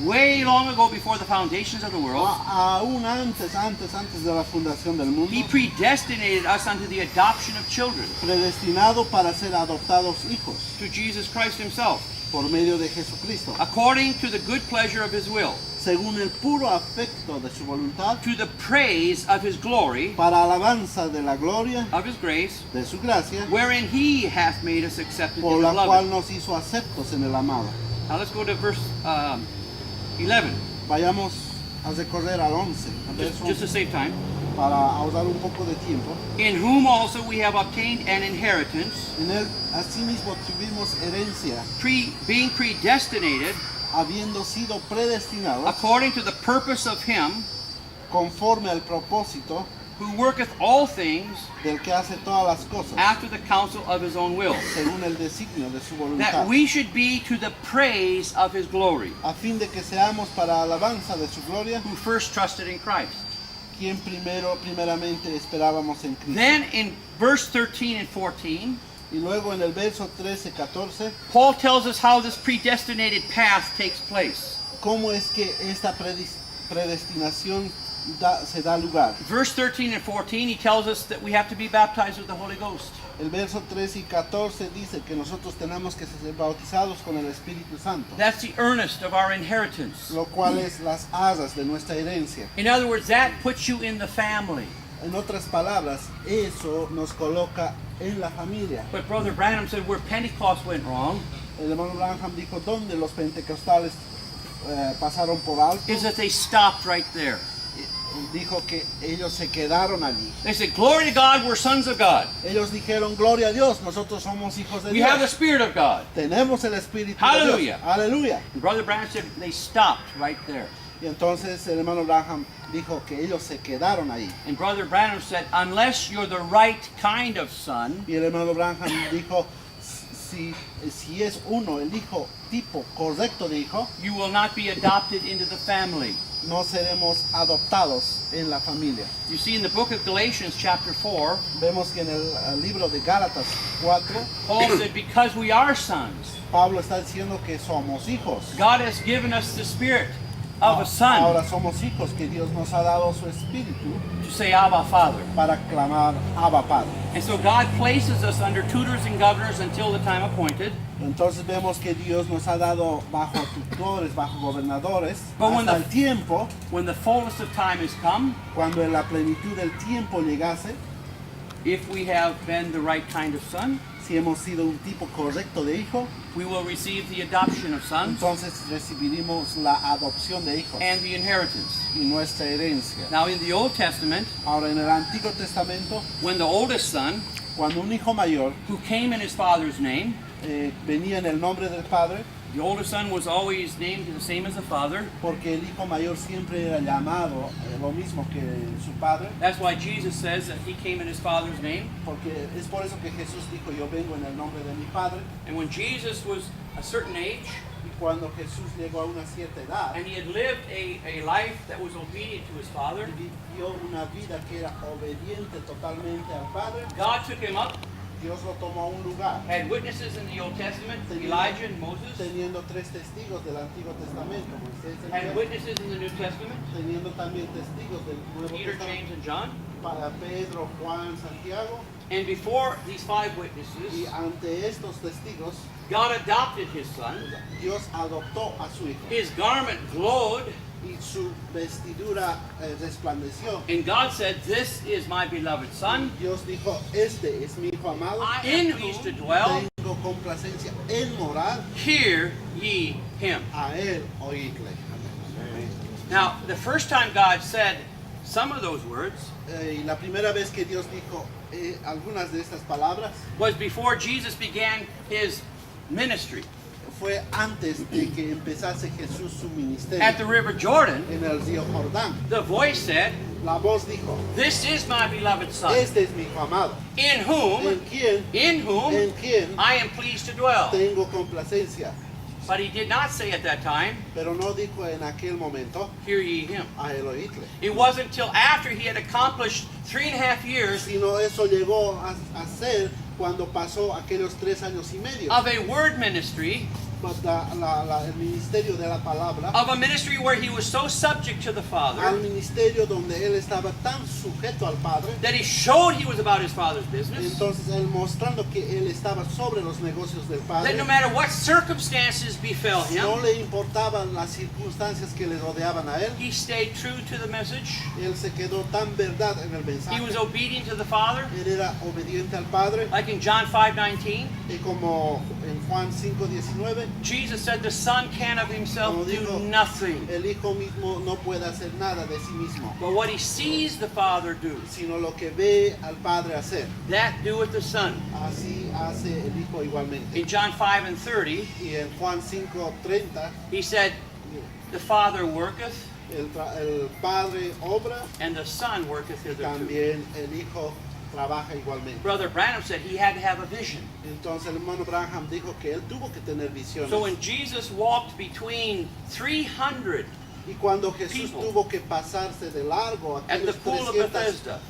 way long ago before the foundations of the world, Aún antes de la fundación del mundo, he predestinated us unto the adoption of children predestinado para ser adoptados hijos to Jesus Christ himself, por medio de Jesucristo, according to the good pleasure of his will, según el puro afecto de su voluntad, to the praise of his glory, para alabanza de la gloria of his grace, de su gracia, wherein he hath made us accepted por in the la cual beloved. nos hizo aceptos en el amado. Now let's go to verse 11, Vayamos a recorrer al 11, al verso just to 11, save time. para ahorrar un poco de tiempo. In whom also we have obtained an inheritance, En él asimismo tuvimos herencia, being predestinated habiendo sido predestinados according to the purpose of him conforme al propósito who worketh all things del que hace todas las cosas, after the counsel of his own will, según el designio de su that voluntad, we should be to the praise of his glory, a fin de que seamos para alabanza de su gloria, who first trusted in Christ. ¿Quién primeramente esperábamos en Cristo? Then in verse 13 and 14, Y luego en el verso 13, 14, Paul tells us how this predestinated path takes place. cómo es que esta predestinación se da lugar. Verse 13 and 14, he tells us that we have to be baptized with the Holy Ghost. El verso 13 y 14 dice que nosotros tenemos que ser bautizados con el Espíritu Santo, That's the earnest of our inheritance. lo cual es las asas de nuestra herencia. In other words, that puts you in the family. En otras palabras, eso nos coloca en la familia. But Brother Branham said where Pentecost went wrong El hermano Branham dijo, ¿dónde los pentecostales pasaron por alto? is that they stopped right there. Dijo que ellos se quedaron allí. They said, glory to God, we're sons of God. Ellos dijeron, gloria a Dios, nosotros somos hijos de We Dios. have the Spirit of God. Tenemos el Espíritu Hallelujah. de Dios. Aleluya. And Brother Branham said they stopped right there. Y entonces el hermano Branham dijo que ellos se quedaron ahí. And Brother Branham said, unless you're the right kind of son, Y el hermano Branham dijo, si es uno, el hijo tipo correcto de hijo, you will not be adopted into the family. no seremos adoptados en la familia. You see in the book of Galatians chapter 4, Vemos que en el libro de Gálatas 4, Paul said, because we are sons, Pablo está diciendo que somos hijos. God has given us the spirit of a son Ahora somos hijos, que Dios nos ha dado su espíritu to say Abba, Father. para clamar Abba Padre. And so God places us under tutors and governors until the time appointed. Entonces vemos que Dios nos ha dado bajo tutores, bajo gobernadores, But when hasta the- el tiempo, When the fullness of time has come, cuando en la plenitud del tiempo llegase, if we have been the right kind of son, si hemos sido un tipo correcto de hijo, we will receive the adoption of sons entonces recibiremos la adopción de hijos and the inheritance. y nuestra herencia. Now in the Old Testament, Ahora en el Antiguo Testamento, when the oldest son, cuando un hijo mayor who came in his father's name, venía en el nombre del padre, the oldest son was always named the same as the father. porque el hijo mayor siempre era llamado lo mismo que su padre, That's why Jesus says that he came in his father's name. porque es por eso que Jesús dijo, yo vengo en el nombre de mi padre. And when Jesus was a certain age, Y cuando Jesús llegó a una cierta edad, and he had lived a life that was obedient to his father, vivió una vida que era obediente totalmente al Padre, God took him up, Dios lo tomó a un lugar, had witnesses in the Old Testament, Elijah and Moses, teniendo 3 testigos del Antiguo Testamento, Moisés, had Elías, witnesses in the New Testament, teniendo también testigos del Nuevo Peter, Testamento, James, and John. para Pedro, Juan, Santiago, And before these 5 y witnesses, ante estos testigos, God adopted his son. Dios adoptó a su hijo, His garment glowed, y su vestidura resplandeció. and God said, "This is my beloved son, Dios dijo, este es mi hijo amado, I am pleased to dwell. tengo complacencia en morar, Hear ye him." a él oídle. Now, the first time God said some of those words Y la primera vez que Dios dijo algunas de estas palabras was before Jesus began his ministry fue antes de que empezase Jesús su ministerio at the River Jordan. en el río Jordán. The voice said, La voz dijo, "This is my beloved son, este es mi hijo amado, in whom en quien I am pleased to dwell." tengo complacencia. But he did not say at that time, Pero no dijo en aquel momento, "Hear ye him." a él oídle. It wasn't until after he had accomplished 3.5 years Sino eso llegó a ser cuando pasó aquellos 3 años y medio. of a word ministry, El ministerio de la palabra, of a ministry where he was so subject to the al Father ministerio donde él estaba tan sujeto al Padre, that he showed he was about his Father's business, entonces él mostrando que él estaba sobre los negocios del Padre, that no matter what circumstances befell no him, le importaban las circunstancias que le rodeaban a él, he stayed true to the message. él se quedó tan verdad en el He mensaje, was obedient to the Father, él era obediente al Padre, like in John 5:19. y como en Juan 5:19, Jesus said the Son can of himself Como do dijo, nothing, el Hijo mismo no puede hacer nada de sí mismo, but what he sees the Father do, sino lo que ve al Padre hacer, that doeth the Son. así hace el Hijo igualmente. In John 5:30, Y en Juan 5:30, he said, "The Father worketh, el Padre obra, and the Son worketh hitherto." también el Hijo trabaja igualmente. Brother Branham said he had to have a vision. Entonces el hermano Branham dijo que él tuvo que tener visiones. So when Jesus walked between 300 Y cuando Jesús people tuvo que pasarse de largo at the aquellos pool of 300 Bethesda,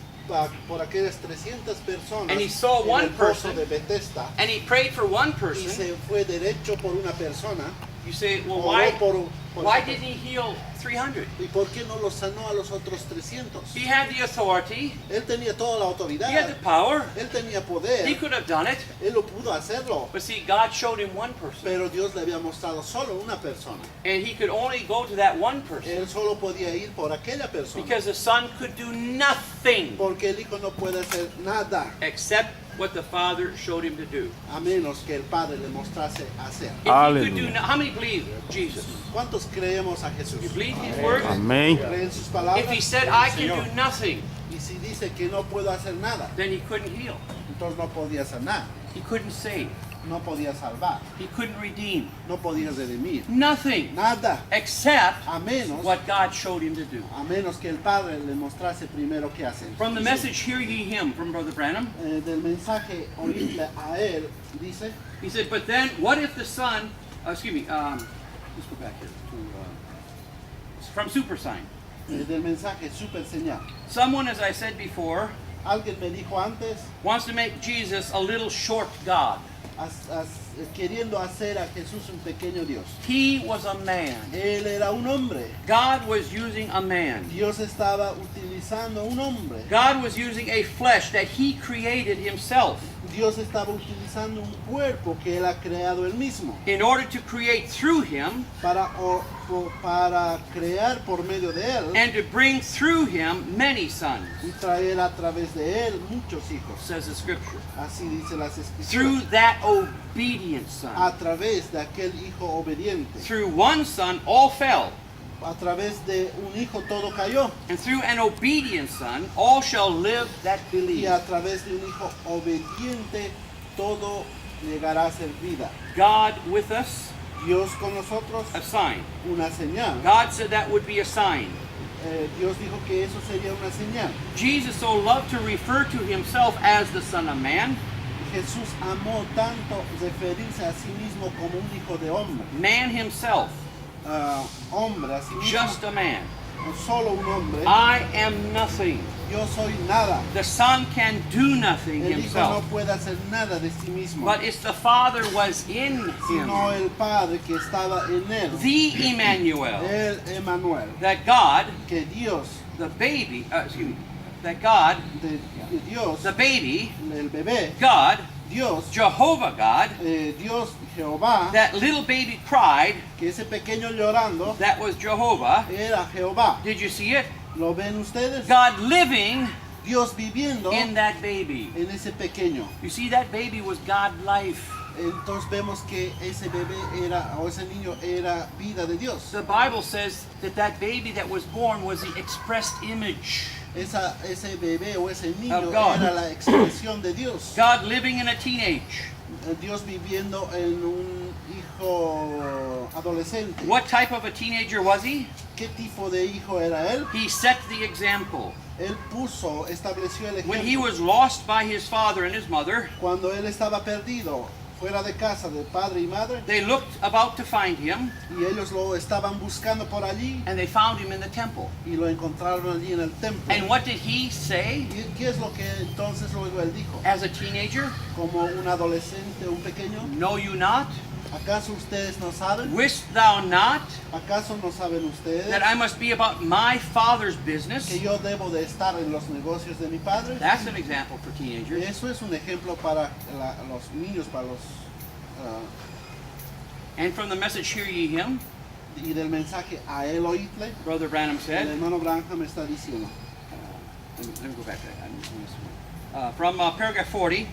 por aquellas 300 personas and he saw en one el pozo person, de Bethesda and he prayed for one y person, se fue derecho por una persona, you say, well, oró why didn't he heal 300? ¿Y por qué no lo sanó a los otros 300? He had the authority, Él tenía toda la autoridad, he had the power, él tenía he poder, could have done it, él lo pudo hacerlo, but see, God showed him one person, pero Dios le había mostrado solo una persona. and he could only go to that one person Él solo podía ir por aquella persona, because the son could do nothing porque el hijo no puede hacer nada except what the father showed him to do. a menos que el Padre le mostrase hacer. If he could do, Hallelujah. how many believe Jesus? ¿Cuántos creemos a Jesús? You believe his word? Amén. ¿Creen sus If palabras? he said, I can do nothing, Y si dice que no puedo hacer nada, then he couldn't heal. entonces no podía sanar, He couldn't save. no podía salvar, He couldn't redeem. no podía redimir. Nothing Nada, except a menos what God showed him to do. que el Padre le mostrase primero qué hacer. From the message, Hear Ye Him, from Brother Branham, Del mensaje oírle a él, dice, he said, but then what if the son, let's go back here to, from Super Sign. del mensaje super señal. Someone, as I said before, Alguien me dijo antes, wants to make Jesus a little short God. queriendo hacer a Jesús un pequeño Dios. He was a man. Él era un hombre. God was using a man. Dios estaba utilizando un hombre. God was using a flesh that he created himself Dios estaba utilizando un cuerpo que él ha creado él mismo in order to create through him para crear por medio de él and to bring through him many sons, y traer a través de él muchos hijos. says the scripture. Así dice las Through escrituras. that obedient son. A través de aquel hijo obediente. Through one son, all fell. A través de un hijo todo cayó. And through an obedient son, all shall live that Y believe. a través de un hijo obediente todo llegará a ser vida. God with us, Dios con nosotros, a sign. una señal. God said that would be a sign. Dios dijo que eso sería una señal. Jesus so loved to refer to himself as the Son of Man, Jesús amó tanto referirse a sí mismo como un hijo de hombre. man himself, Hombre, a sí mismo, just a man. solo un hombre. I am nothing. Yo soy nada. The Son can do nothing El hijo no himself, puede hacer nada de sí mismo. but it's the Father was in Sino him, el Padre que estaba en él. the Emmanuel, El Emmanuel. that God, Que Dios, the baby, that God, de Dios, the baby, el bebé, God, Dios, Jehovah God, Dios Jehová, that little baby cried, que ese pequeño llorando that was Jehovah. era Jehová. Did you see it? ¿Lo ven ustedes? God living Dios viviendo in that baby. en ese pequeño. You see, that baby was God life. Entonces vemos que ese bebé era, o ese niño era vida de Dios. The Bible says that that baby that was born was the expressed image. Ese bebé o ese niño Of God. era la expresión de Dios. God living in a teenage. Dios viviendo en un hijo adolescente. What type of a teenager was he? ¿Qué tipo de hijo era él? He set the example. Él estableció el When he ejemplo. was lost by his father and his mother, Cuando él estaba perdido fuera de casa de padre y madre, they looked about to find him, y ellos lo estaban buscando por allí and they found him in the temple. y lo encontraron allí en el templo. And what did he say ¿Y qué es lo que entonces luego él dijo? as a teenager? Como un adolescente, un pequeño, Know you not? ¿acaso ustedes no saben? Wist thou not ¿Acaso no saben ustedes that I must be about my Father's que business? yo debo de estar en los negocios de mi padre? That's an example for teenagers. Eso es un ejemplo para los niños, para los And from the message, Hear Ye Him, y del mensaje a él oídle, Brother Branham el said, hermano Branham está diciendo, let me go back to that. I missed one. From paragraph 40,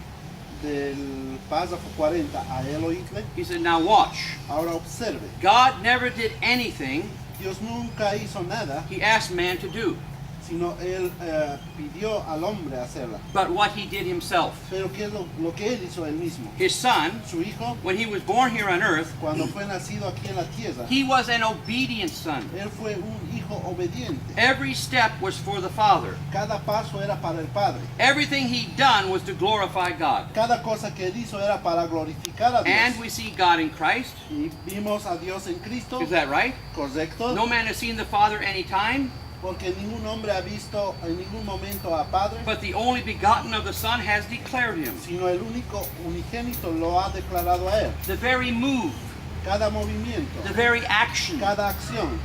del párrafo 40 a él oídle, he said, now watch. ahora observe, God never did anything Dios nunca hizo nada he asked man to do. sino él pidió al hombre hacerla. but what he did himself. Pero ¿qué es lo que él hizo él mismo? His son, Su hijo, when he was born here on earth, cuando fue nacido aquí en la tierra, he was an obedient son. él fue un hijo obediente. Every step was for the Father. Cada paso era para el Padre. Everything he done was to glorify God. Cada cosa que él hizo era para glorificar a Dios. And we see God in Christ. Y vimos a Dios en Cristo, Is that right? correcto, No man has seen the Father any time, porque ningún hombre ha visto en ningún momento a Padre, but the only begotten of the Son has declared him. sino el único unigénito lo ha declarado a él. The very move, Cada movimiento, the very action, cada acción,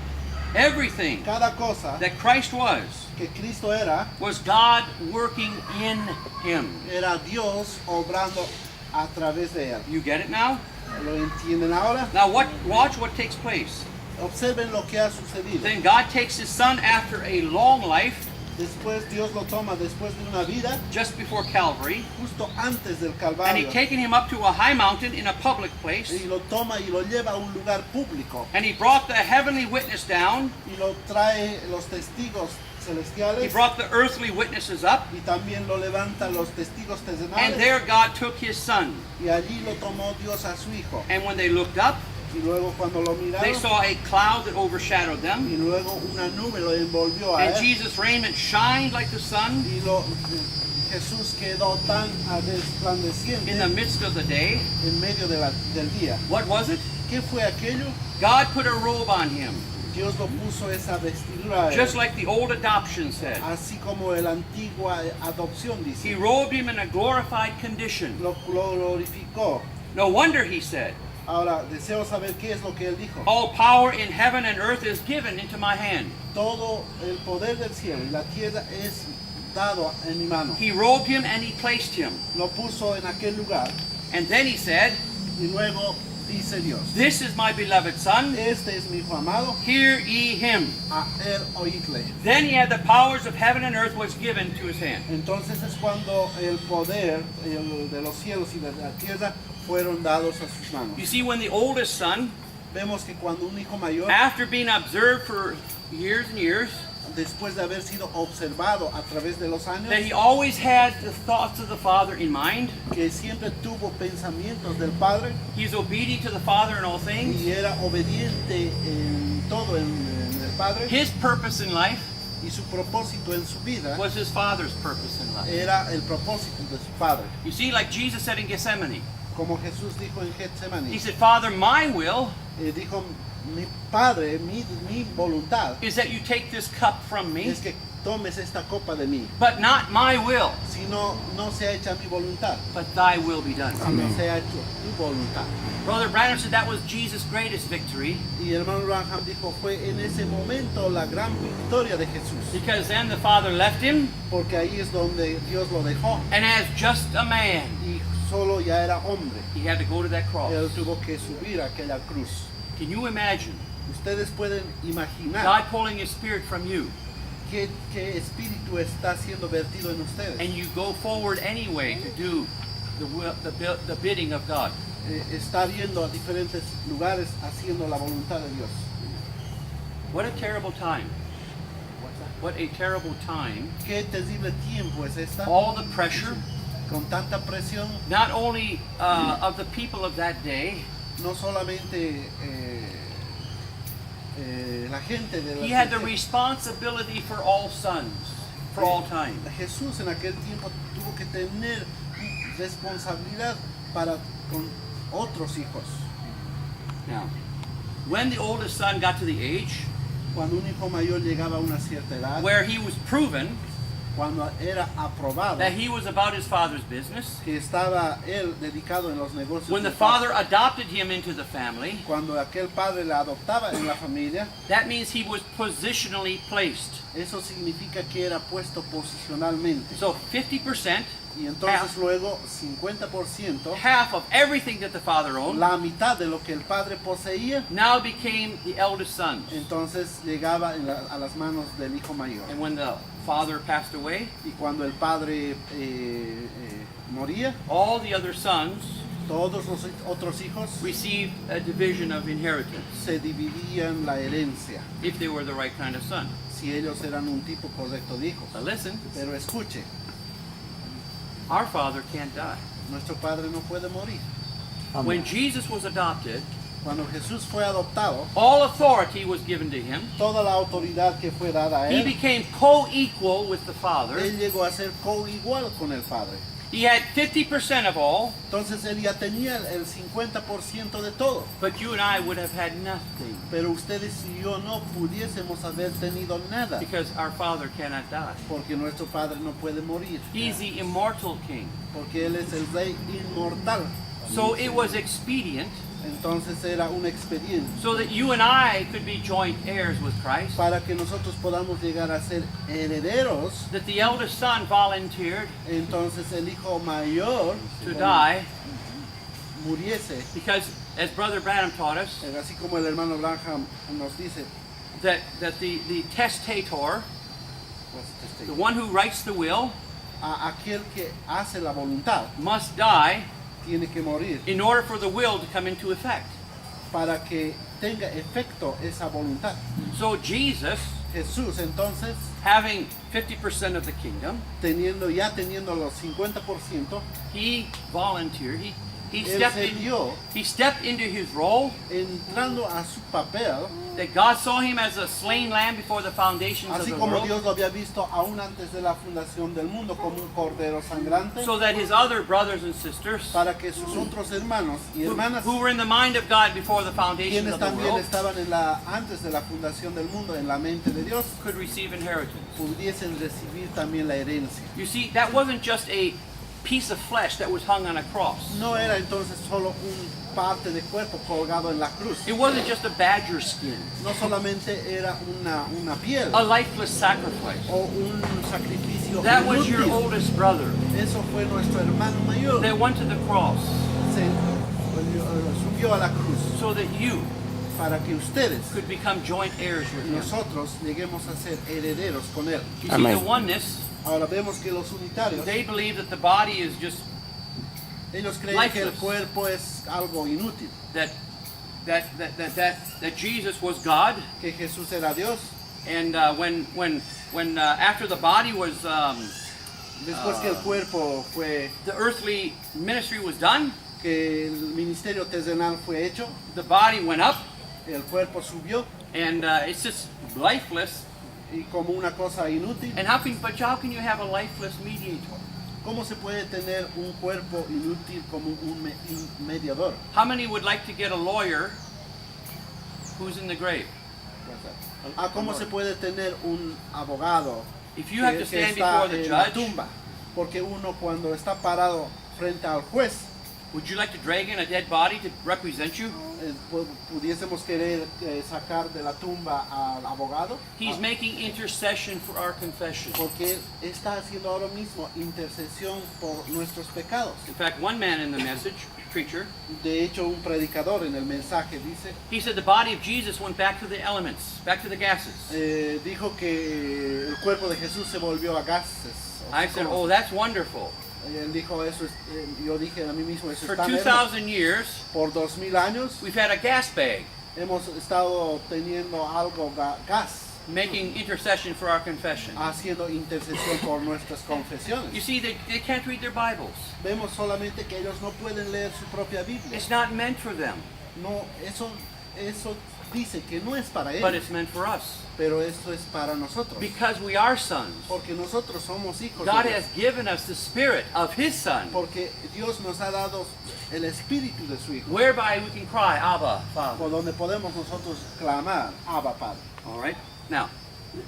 everything cada cosa that Christ was que Cristo era God working in him. era Dios obrando a través de él. You get it now? ¿Lo entienden ahora? Now watch what takes place. Observen lo que ha sucedido. Then God takes his son after a long life, Después Dios lo toma después de una vida, just before Calvary, justo antes del and he Calvario, taken him up to a high mountain in a public place, y lo toma y lo lleva a un lugar público and he brought the heavenly witness down, y lo trae los testigos he celestiales brought the earthly witnesses up, y también lo levanta los testigos and terrenales there God took his son. y allí lo tomó Dios a su hijo. And when they looked up, Y luego cuando lo they miraron saw a cloud that overshadowed them, y luego una nube lo envolvió a and él Jesus' raiment shined like the sun y Jesús quedó tan resplandeciente in the midst of the day. en medio del día. What was it? ¿Qué fue aquello? God put a robe on him, Dios lo puso esa vestidura a él, just like the old adoption said. así como la antigua adopción He dice. robed him in a glorified condition. Lo glorificó. No wonder he said, Ahora, deseo saber qué es lo que él dijo. all power in heaven and earth is given into my hand. Todo el poder del cielo y la tierra es dado en mi mano. He robed him and he placed him. Lo puso en aquel lugar And then he said, y luego dice Dios, this is my beloved son, este es mi hijo amado, hear ye him. a él oídle. Then he had the powers of heaven and earth was given to his hand. Entonces es cuando el poder de los cielos y de la tierra fueron dados a sus manos. You see, when the oldest son, Vemos que cuando un hijo mayor, after being observed for years and years, después de haber sido observado a través de los años, that he always had the thoughts of the Father in mind, que siempre tuvo pensamientos del Padre he's obedient to the Father in all things. y era obediente en todo en el Padre, His purpose in life y su propósito en su vida was his Father's purpose in life. era el propósito de su Padre. You see, like Jesus said in Gethsemane, Como Jesús dijo en he Getsemaní, said, Father, my will dijo, mi Padre, mi voluntad is that you take this cup from me, es que tomes esta copa de mí, but not my will, sino no sea hecha mi voluntad, but thy will be done. sino sea hecha tu voluntad. Brother Branham said that was Jesus' greatest victory, Y el hermano Branham dijo, fue en ese momento la gran victoria de Jesús, because then the Father left him, porque ahí es donde Dios lo dejó and as just a man, y solo ya era hombre. he had to go to that cross. Él tuvo que subir a aquella cruz. Can you imagine Ustedes pueden imaginar God pulling his spirit from you, qué espíritu está siendo vertido en ustedes. and you go forward anyway to do the bidding of God? Está viendo a diferentes lugares haciendo la voluntad de Dios. What a terrible time. What a terrible time. Qué terrible tiempo es esta, All the pressure, con tanta presión, not only of the people of that day. no solamente la gente de He had the responsibility for all sons, for all time. Jesús en aquel tiempo tuvo que tener responsabilidad para con otros hijos. Now, when the oldest son got to the age Cuando un hijo mayor llegaba a una cierta edad, where he was proven cuando era aprobado that he was about his father's business, que estaba él dedicado en los negocios, when the del father adopted him into the family, cuando aquel padre la adoptaba en la familia, that means he was positionally placed. eso significa que era puesto posicionalmente. So 50%, Y entonces luego 50%, half of everything that the father owned, la mitad de lo que el padre poseía, now became the eldest son's. entonces llegaba a las manos del hijo mayor. And when the father passed away, Y cuando el padre moría, all the other sons Todos los otros hijos received a division of inheritance se dividían la herencia if they were the right kind of son. si ellos eran un tipo correcto de hijos. But listen, Pero escuche, our Father can't die. nuestro Padre no puede morir. When Jesus was adopted, Cuando Jesús fue adoptado, all authority was given to him. toda la autoridad que fue dada a He él, became co-equal with the Father. él llegó a ser coigual con el Padre. He had 50% of all, Entonces él ya tenía el 50% de todo. but you and I would have had nothing Pero ustedes y yo no pudiésemos haber tenido nada, because our Father cannot die. porque nuestro Padre no puede morir, He's the immortal King. porque él es el Rey inmortal. So it was expedient Entonces era un expediente so that you and I could be joint heirs with Christ, para que nosotros podamos llegar a ser herederos. that the eldest son volunteered Entonces el hijo mayor to die muriese, because, as Brother Branham taught us, así como el hermano Branham nos dice, that the testator, the one who writes the will, a aquel que hace la voluntad must die tiene que morir in order for the will to come into effect. para que tenga efecto esa voluntad. So Jesus, Jesús entonces, having 50% of the kingdom, teniendo los 50%, he volunteered. He él stepped se in. dio He stepped into his role. entrando a su papel, That God saw him as a slain lamb before the foundations of así the como world, Dios lo había visto aún antes de la fundación del mundo como un cordero sangrante, so that his other brothers and sisters, para que sus otros hermanos y hermanas, who were in the mind of God before the foundations quienes of the también world, estaban antes de la fundación del mundo en la mente de Dios, could receive inheritance. pudiesen recibir también la herencia. You see, that wasn't just a piece of flesh that was hung on a cross. No era entonces solo un parte de cuerpo colgado en la cruz. It wasn't just a badger skin, No solamente era una piel a lifeless sacrifice. o un sacrificio That was your inútil. oldest brother Eso fue nuestro hermano mayor. that went to the cross Se subió a la cruz so that you para que ustedes could become joint heirs with y him. nosotros lleguemos a ser herederos con él. You see, Amen. the oneness, Ahora vemos que los unitarios, they believe that the body is just ellos creen que el lifeless. cuerpo es algo inútil, that Jesus was God, que Jesús era Dios. and when after the body was Después que el cuerpo fue, the earthly ministry was done, que el ministerio terrenal fue hecho, the body went up, el cuerpo subió and it's just lifeless. y como una cosa inútil. And how can you have a lifeless mediator? ¿Cómo se puede tener un cuerpo inútil como un mediador? How many would like to get a lawyer who's in the grave? ¿Cómo se puede tener un abogado If you have to que stand está before the en la judge, tumba? Porque uno cuando está parado frente al juez, would you like to drag in a dead body to represent you? pudiésemos querer sacar de la tumba al abogado, He's making intercession for our confession. porque él está haciendo ahora mismo intercesión por nuestros pecados. In fact, one man in the message, preacher, De hecho, un predicador en el mensaje dice, he said the body of Jesus went back to the elements, back to the gases. dijo que el cuerpo de Jesús se volvió a gases. I said, oh, that's wonderful. Él dijo eso, yo dije a mí mismo, eso For está hermoso. 2,000 years, Por 2000 años we've had a gas bag hemos estado teniendo algo gas, making intercession for our confession. haciendo intercesión por nuestras You confesiones. see, they can't read their Bibles. Vemos solamente que ellos no pueden leer su propia Biblia. It's not meant for them, No, eso dice que no es para but ellos, it's meant for us. pero esto es para nosotros. Because we are sons. Porque nosotros somos hijos God de Dios. has given us the spirit of His Son, Porque Dios nos ha dado el espíritu de su Hijo, whereby we can cry, Abba, Father. por donde podemos nosotros clamar, Abba Padre. All right? Now,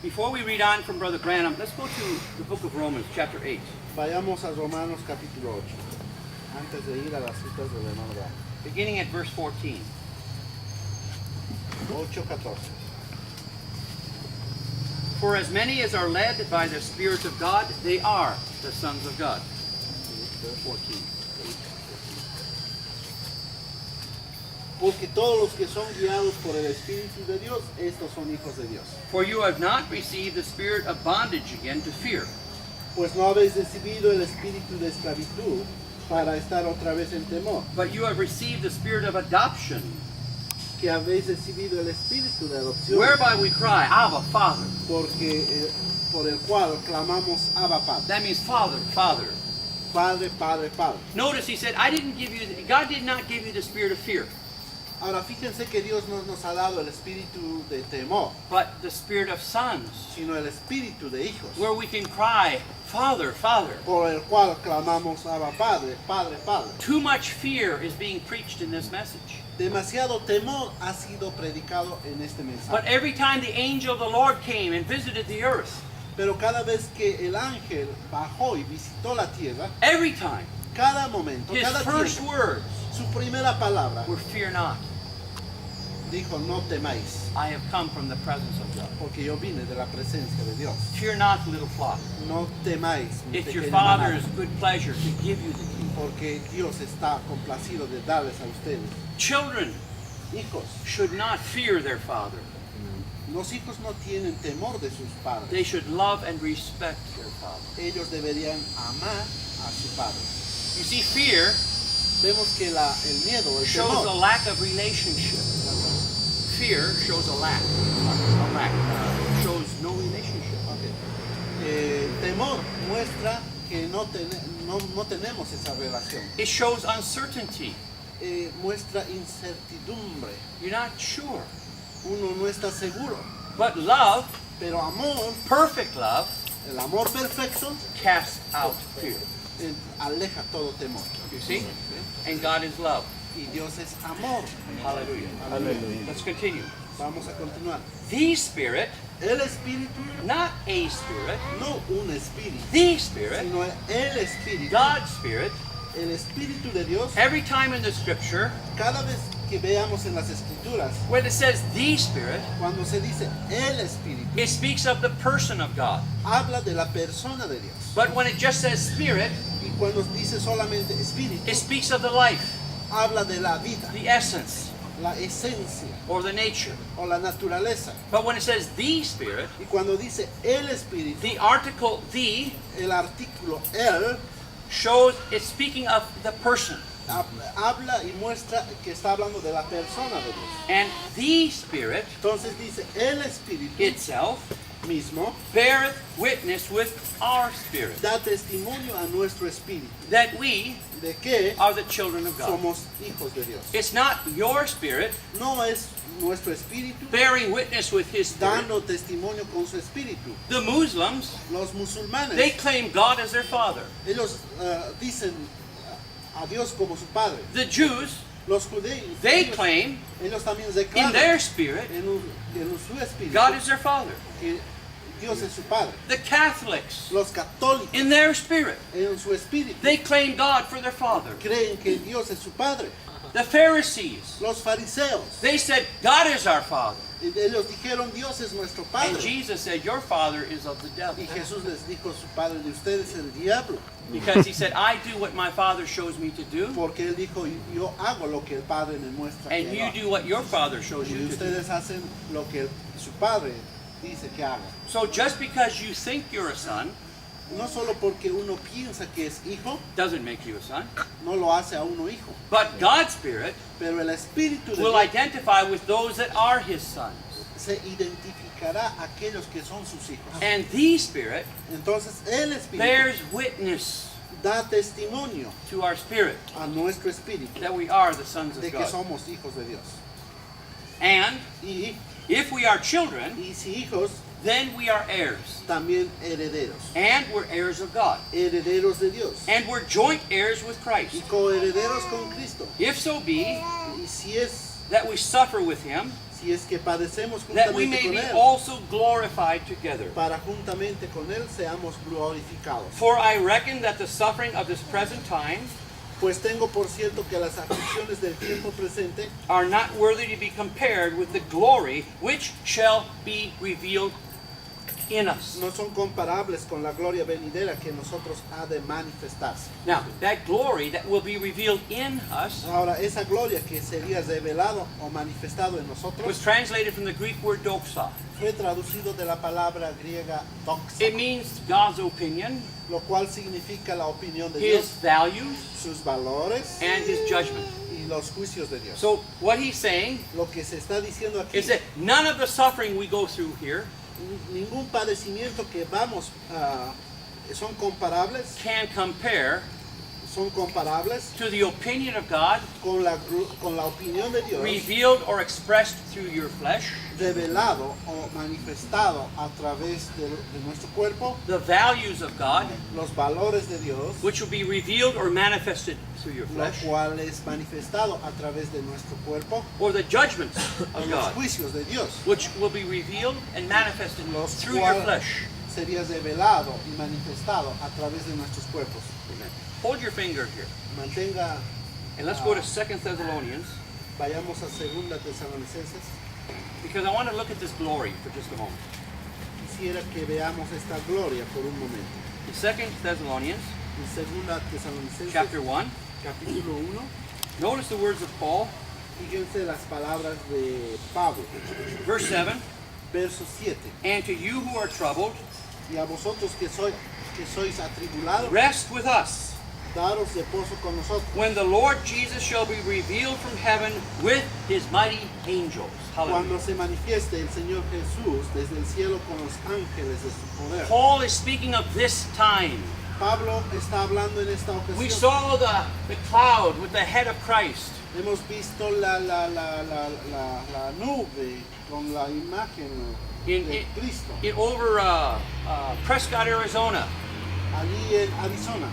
before we read on from Brother Branham, let's go to the book of Romans, chapter 8. Vayamos a Romanos capítulo 8, antes de ir a las citas del hermano Branham. Beginning at verse 14. 8:14. For as many as are led by the Spirit of God, they are the sons of God. Verse 14. Porque todos los que son guiados por el Espíritu de Dios, estos son hijos de Dios. For you have not received the spirit of bondage again to fear, Pues no habéis recibido el espíritu de esclavitud para estar otra vez en temor, but you have received the spirit of adoption, que habéis recibido el espíritu de adopción, whereby we cry, Abba, Father. porque por el cual clamamos Abba Padre, That means Father, Father. Padre, Padre, Padre. Notice he said, God did not give you the spirit of fear, Ahora fíjense que Dios no nos ha dado el espíritu de temor, but the spirit of sons, sino el espíritu de hijos, where we can cry, Father, Father. por el cual clamamos Abba Padre, Padre, Padre. Too much fear is being preached in this message. Demasiado temor ha sido predicado en este But mensaje. every time the angel of the Lord came and visited the earth, Pero cada vez que el ángel bajó y visitó la tierra, every time, cada momento, his cada first tiempo, words su primera palabra were, Fear not, dijo, no temáis, I have come from the presence of God. porque yo vine de la presencia de Dios. Fear not, little flock. No temáis, mi It's your pequeña Father's manada, good pleasure to give you the kingdom. porque Dios está complacido de darles a ustedes. Children Hijos, should not fear their father. los hijos no tienen temor de sus padres. They should love and respect their father. Ellos deberían amar a su padre. You see, fear Vemos que el miedo, el shows a temor, lack of relationship. Fear shows a lack. Shows no relationship. el temor muestra que no tenemos esa relación. It shows uncertainty. Muestra incertidumbre. You're not sure. Uno no está seguro. But love, Pero amor, perfect love, el amor perfecto, casts out fear. aleja todo temor. You see? And God is love. Y Dios es amor. Hallelujah. Aleluya. Let's continue. Vamos a continuar. The Spirit, El espíritu, not a spirit, no un espíritu, the Spirit, sino el espíritu, God's Spirit, el espíritu de Dios. every time in the scripture, Cada vez que veamos en las escrituras, when it says the Spirit, cuando se dice el espíritu, it speaks of the person of God. habla de la persona de Dios. But when it just says Spirit, Y cuando dice solamente espíritu, it speaks of the life, habla de la vida, the essence, la esencia or the nature. o la naturaleza. But when it says the Spirit, Y cuando dice el espíritu, the article the el artículo el shows it's speaking of the person. habla y muestra que está hablando de la persona de Dios. And the Spirit Entonces dice el espíritu itself mismo beareth witness with our spirit da testimonio a nuestro espíritu that we de que are the children of God. somos hijos de Dios. It's not your spirit No es nuestro espíritu bearing witness with his spirit. dando testimonio con su espíritu. The Muslims, Los musulmanes, they claim God as their father. ellos dicen a Dios como su padre. The Jews, Los judíos, they claim ellos también in declaran their spirit en su espíritu God is their father. que Dios es su padre. The Catholics, Los católicos in their spirit, en su espíritu they claim God for their father. creen que Dios es su padre. The Pharisees, Los fariseos, they said God is our father. ellos dijeron Dios es nuestro And padre. Jesus said your father is of the devil. Y Jesús les dijo, su padre de ustedes es el diablo. Because he said, I do what my father shows me to do, Porque él dijo, yo hago lo que el padre me muestra and que you haga. do what your father shows Y you to do. ustedes hacen lo que su padre dice que haga. So just because you think you're a son No solo porque uno piensa que es hijo, doesn't make you a son. no lo hace a uno hijo. But God's Spirit Pero el Espíritu de will Dios identify with those that are his sons. se identificará a aquellos que son sus hijos. And the Spirit Entonces el Espíritu bears witness da testimonio to our spirit a nuestro espíritu that we are the sons de of que God. somos hijos de Dios. And Y if we are children, si hijos, then we are heirs. también herederos. And we're heirs of God. Herederos de Dios. And we're joint heirs with Y Christ. coherederos con Cristo. If so be Y si es that we suffer with him, que padecemos that we juntamente may con be Él, also glorified together. para juntamente con Él seamos glorificados. For I reckon that the suffering of this present time Pues tengo por cierto que las aflicciones del tiempo presente are not worthy to be compared with the glory which shall be revealed in us. no son comparables con la gloria venidera que nosotros ha de manifestarse. Now, that glory that will be revealed in us Ahora, esa gloria que sería revelado o manifestado en was nosotros translated from the Greek word doxa. fue traducido de la palabra griega doxa, It means God's opinion, lo cual significa la opinión de His Dios, values, sus valores and His judgment. y los juicios de Dios. So what He's saying Lo que se está diciendo aquí, is that none of the suffering we go through here ningún padecimiento que vamos son comparables to the opinion of God con la opinión de Dios, revealed or expressed through your flesh, revelado o manifestado a través de nuestro cuerpo, the values of God, los valores de Dios, which will be revealed or manifested through your lo flesh, cual es manifestado a través de nuestro cuerpo, or the judgments o of los God, juicios de Dios, which will be revealed and manifested los through your cual flesh. sería revelado y manifestado a través de nuestros cuerpos. Hold your finger here, Mantenga, and let's go to 2 Thessalonians, vayamos a 2 Tesalonicenses. because I want to look at this glory for just a moment. Quisiera que veamos esta gloria por un momento. In 2 Thessalonians, En 2 Tesalonicenses, chapter 1, capítulo 1, notice the words of Paul, fíjense las palabras de Pablo, verse 7, verso 7. and to you who are troubled, Y a vosotros que sois atribulados, rest with us, daros reposo con nosotros, when the Lord Jesus shall be revealed from heaven with His mighty angels. Hallelujah. cuando se manifieste el Señor Jesús desde el cielo con los ángeles de su poder. Paul is speaking of this time. Pablo está hablando en esta We ocasión. saw the cloud with the head of Christ. Hemos visto la nube con la imagen de Cristo, Over Prescott, Arizona, allí en Arizona,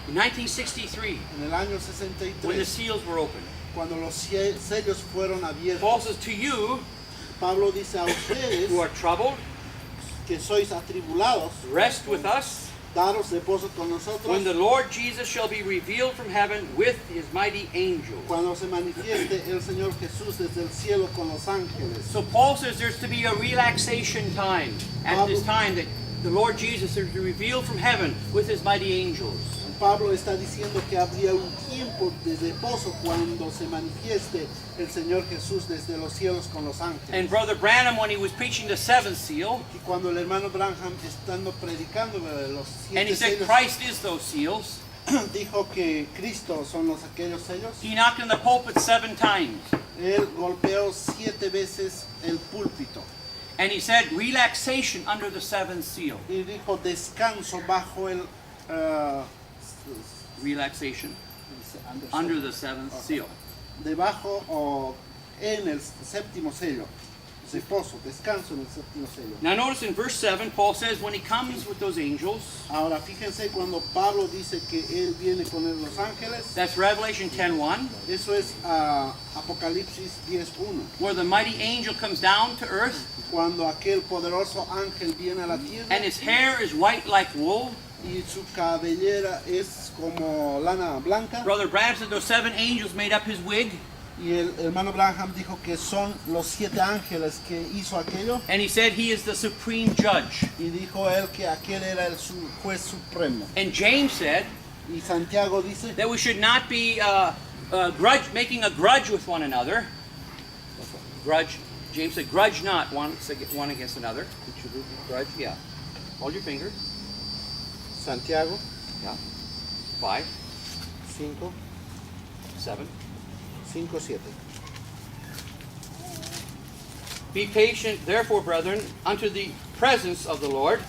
in 1963, en el año when the 63, seals were opened. cuando los sellos fueron Paul abiertos. says, to you Pablo dice a ustedes who are troubled, que sois atribulados, rest with us, daros reposo con when nosotros, the Lord Jesus shall be revealed from heaven with His mighty angels. cuando se manifieste el Señor Jesús desde el cielo con los ángeles. So Paul says there's to be a relaxation time at this time that the Lord Jesus is revealed from heaven with His mighty angels. Pablo está diciendo que habría un tiempo de reposo cuando se manifieste el Señor Jesús desde los cielos con los ángeles. And Brother Branham, when he was preaching the seventh seal, Y cuando el hermano Branham estando predicando de los and he siete said sellos, Christ is those seals, dijo que Cristo son aquellos sellos, he knocked on the pulpit 7 times. él golpeó 7 veces el púlpito And he said relaxation under the seventh seal. y dijo descanso bajo el Relaxation under the seventh seal. debajo o en el séptimo sello. Reposo, descanso en el séptimo sello. Now notice in verse 7, Paul says when he comes with those angels, Ahora fíjense cuando Pablo dice que él viene con los ángeles, that's Revelation 10:1, eso es Apocalipsis 10:1. where the mighty angel comes down to earth, Cuando aquel poderoso ángel viene a la tierra and his hair is white like wool. y su cabellera es como lana blanca. Brother Branham said those 7 angels made up his wig, Y el hermano Branham dijo que son los 7 ángeles que hizo aquello. and he said he is the supreme judge. Y dijo él que aquel era el juez supremo. And James said Y Santiago dice that we should not be making a grudge with one another. Grudge. James said, grudge not one against another. Grudge, yeah. Hold your finger. Santiago Yeah. 5, 5, 7. 5, 7. Be patient, therefore, brethren, unto the presence of the Lord.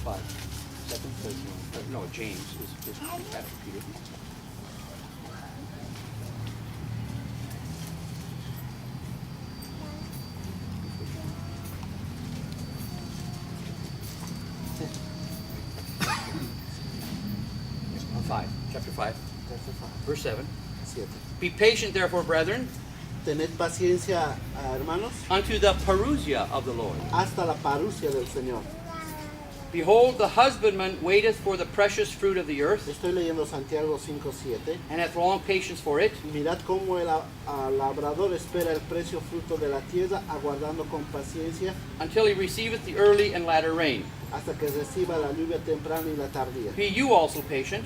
5, 7, no, James is Pastor Peter. Chapter 5, verse 7. 7. Be patient, therefore, brethren, Tened paciencia, hermanos, unto the parousia of the Lord. hasta la parucia del Señor. Behold, the husbandman waiteth for the precious fruit of the earth, Estoy leyendo Santiago 5:7. and hath long patience for it, Mirad cómo el labrador espera el precio fruto de la tierra, aguardando con paciencia until he receiveth the early and latter rain. hasta que reciba la lluvia temprana y la tardía. Be you also patient,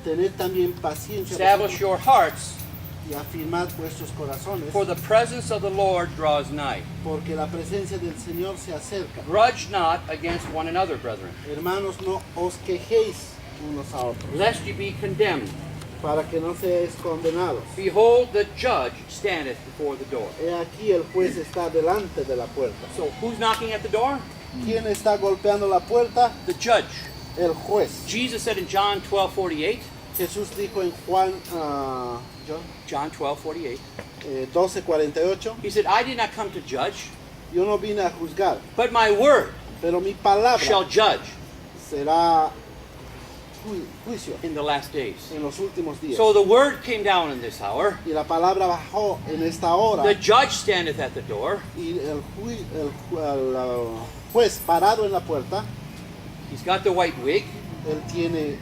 Tened también paciencia establish vosotros your hearts, y afirmad vuestros corazones, for the presence of the Lord draws nigh. porque la presencia del Señor se acerca. Grudge not against one another, brethren, Hermanos, no os quejéis unos a otros, lest ye be condemned. para que no seáis condenados. Behold, the judge standeth before the door. He aquí el juez está delante de la puerta. So who's knocking at the door? ¿Quién está golpeando la puerta? The judge. El juez. Jesus said in John 12:48, Jesús dijo en Juan John 12:48, 12:48, he said, I did not come to judge, yo no vine a juzgar, but my word pero mi palabra shall judge será juicio in the last days. en los últimos días. So the word came down in this hour. Y la palabra bajó en esta hora. The judge standeth at the door. Y el juez parado en la puerta, He's got the white wig. él tiene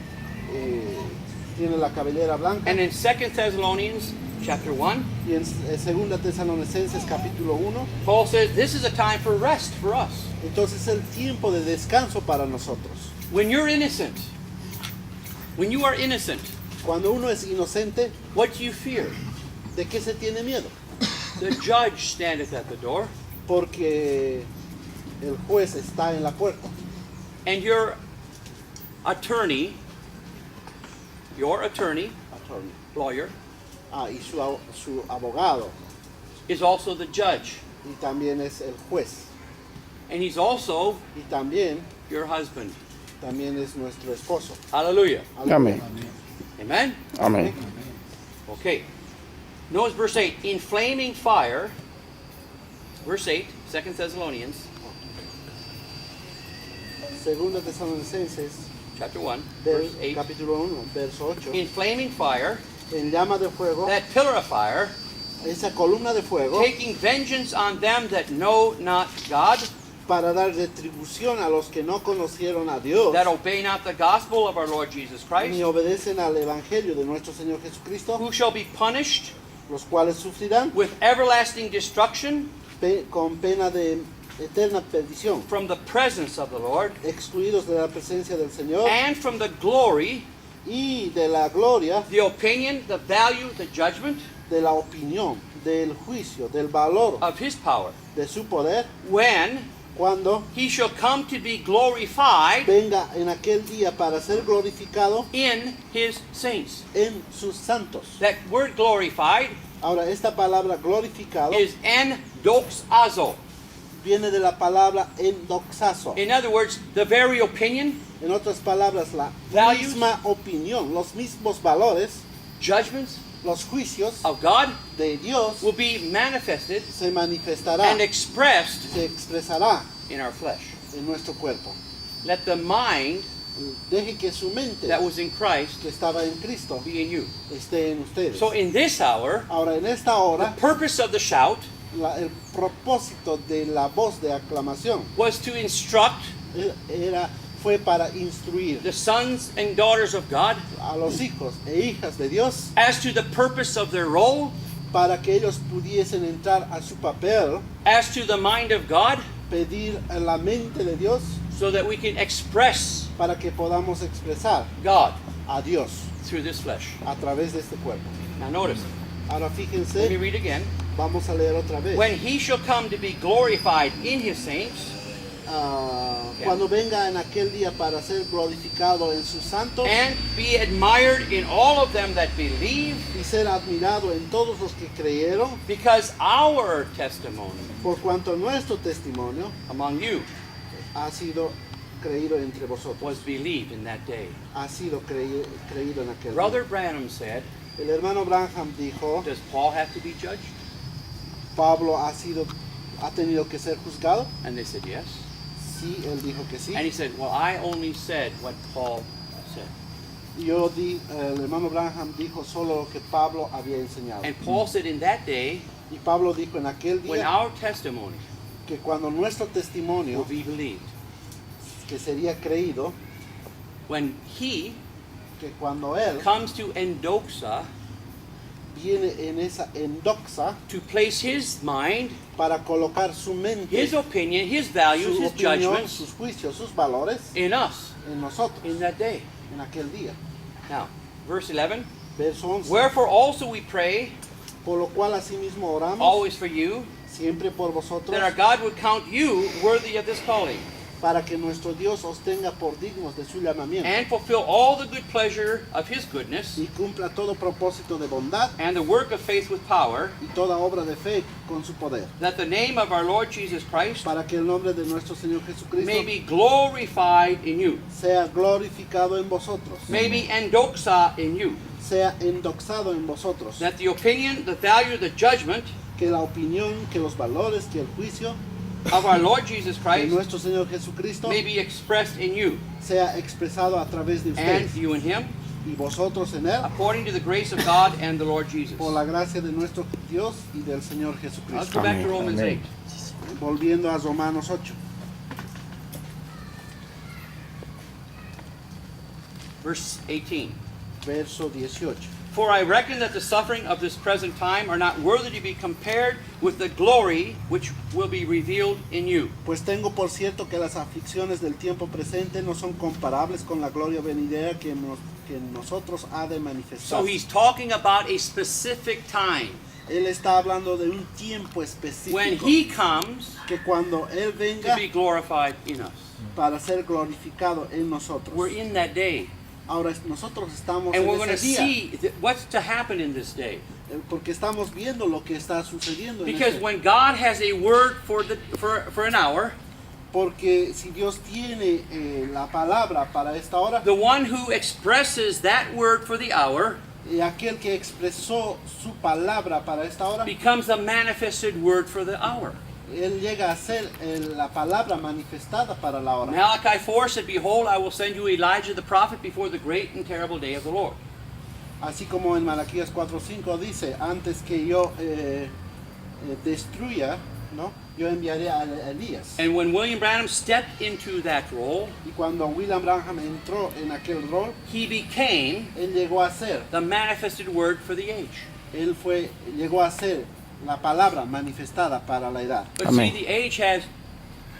la cabellera blanca. And in 2 Thessalonians chapter 1, Y en 2 Tesalonicenses capítulo 1, Paul says this is a time for rest for us. entonces es el tiempo de descanso para nosotros. When you're innocent, when you are innocent, Cuando uno es inocente, what do you fear? ¿de qué se tiene miedo? The judge standeth at the door, Porque el juez está en la puerta. and your attorney, lawyer, Y su abogado, is also the judge. y también es el juez. And he's also Y también your husband. es nuestro esposo. Hallelujah. Amén. Amen? Amén. Okay. Notice verse 8. In flaming fire, verse 8, 2 Thessalonians, 2 Tesalonicenses chapter 1, verse 8. capítulo 1, verso 8. In flaming fire, En llama de fuego, that pillar of fire, esa columna de fuego, taking vengeance on them that know not God, para dar retribución a los que no conocieron a Dios, that obey not the gospel of our Lord Jesus Christ, ni obedecen al Evangelio de nuestro Señor Jesucristo, who shall be punished los cuales sufrirán with everlasting destruction con pena de eterna perdición, from the presence of the Lord, excluidos de la presencia del Señor and from the glory, y de la gloria, the opinion, the value, the judgment de la opinión, del juicio, del valor, of his power, de su poder, when cuando he shall come to be glorified venga en aquel día para ser glorificado in his saints. en sus santos. That word glorified Ahora, esta palabra glorificado is endoxazo. viene de la palabra endoxazo. In other words, the very opinion, En otras palabras, la Values. misma opinión, los mismos valores, judgments los juicios of God de Dios will be manifested se manifestará, and expressed se expresará in our flesh. en nuestro cuerpo. Let the mind Deje que su mente that was in Christ que estaba en Cristo be in you. esté en ustedes. So in this hour, Ahora, en esta the hora, purpose of the shout el propósito de la voz de aclamación was to instruct fue para instruir the sons and daughters of God a los hijos e hijas de Dios as to the purpose of their role, para que ellos pudiesen entrar a su papel, as to the mind of God, pedir a la mente de Dios so that we can express para que podamos expresar God a Dios through this flesh. a través de este cuerpo. Now notice, Ahora let me fíjense, read again. vamos a leer otra vez. When he shall come to be glorified in his saints, Cuando venga en aquel día para ser glorificado en sus santos and be admired in all of them that believe, y ser admirado en todos los que creyeron, because our testimony por cuanto nuestro testimonio among you ha sido creído entre vosotros, was believed in that day. ha sido creído en aquel Brother día. Branham said, El hermano Branham dijo, does Paul have to be judged? Pablo ha tenido que ser juzgado. And they said yes. Sí, él dijo que sí. And he said, well, I only said what Paul said. El hermano Branham dijo solo lo que Pablo había enseñado. And Paul said in that day, Y Pablo dijo en aquel when día our testimony que cuando nuestro will testimonio be believed, que sería creído when he que cuando él comes to endoxa viene en esa endoxa to place his mind, para colocar su mente, his opinion, his values, su his opinión, judgments sus juicios, sus valores in us en nosotros, in that day. en aquel día. Now, verse 11. Verso 11. Wherefore also we pray Por lo cual asimismo oramos always for you, siempre por vosotros, that our God would count you worthy of this calling, para que nuestro Dios os tenga por dignos de su llamamiento and fulfill all the good pleasure of his goodness, y cumpla todo propósito de bondad and the work of faith with power, y toda obra de fe con su poder, that the name of our Lord Jesus Christ para que el nombre de nuestro Señor Jesucristo may be glorified in you, sea glorificado en vosotros, may be endoxa in you, sea endoxado en vosotros, that the opinion, the value, the judgment que la opinión, que los valores, que el juicio of our Lord Jesus de Christ nuestro Señor Jesucristo may be expressed in you, sea expresado a través de and ustedes you in him, y vosotros en él, according to the grace of God and the Lord Jesus. por la gracia de nuestro Dios y del Señor Let's Jesucristo. go back to Amén, Romans amén. 8. Volviendo a Romanos 8, Verse 18. verso 18. For I reckon that the suffering of this present time are not worthy to be compared with the glory which will be revealed in you. Pues tengo por cierto que las aflicciones del tiempo presente no son comparables con la gloria venidera que en nosotros ha de manifestar. So he's talking about a specific time Él está hablando de un tiempo when específico he comes que cuando Él to venga be glorified in us. para ser glorificado en nosotros. We're in that day, Ahora nosotros estamos and we're en going to ese día, see what's to happen in this day. porque estamos viendo lo que está sucediendo en Because ese. when God has a word for an hour, Porque si Dios tiene la palabra para esta hora, the one who expresses that word for the hour y aquel que expresó su palabra para esta hora, becomes the manifested word for the hour. Él llega a ser la palabra manifestada para la hora. Malachi 4 said, Behold, I will send you Elijah the prophet before the great and terrible day of the Lord. Así como en Malaquías 4:5 dice, antes que yo destruya, ¿no? Yo enviaré a Elías. And when William Branham stepped into that role, Y cuando William Branham entró en aquel rol, he became él llegó a ser, the manifested word for the age. llegó a ser la palabra manifestada para la edad. But Amen. see, the age has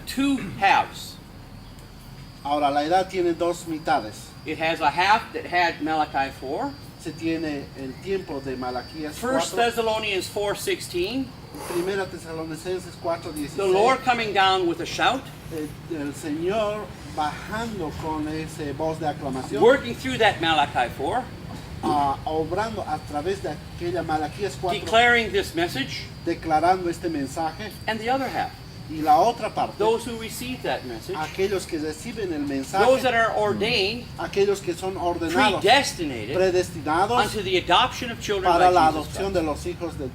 two halves. Ahora, la edad tiene dos mitades. It has a half that had Malachi 4, Se tiene el tiempo de Malaquías 1 4, Thessalonians 4:16, Primera Tesalonicenses 4:16. the Lord coming down with a shout, El Señor bajando con esa voz de aclamación, working through that Malachi 4, obrando a través de aquella Malaquías 4, declaring this message, declarando este mensaje. and the other half, Y la otra parte, those who receive that message, aquellos que reciben el those mensaje, that are ordained, aquellos que son ordenados, predestinated predestinados unto the adoption of children para la by Jesus adopción Christ. de los hijos de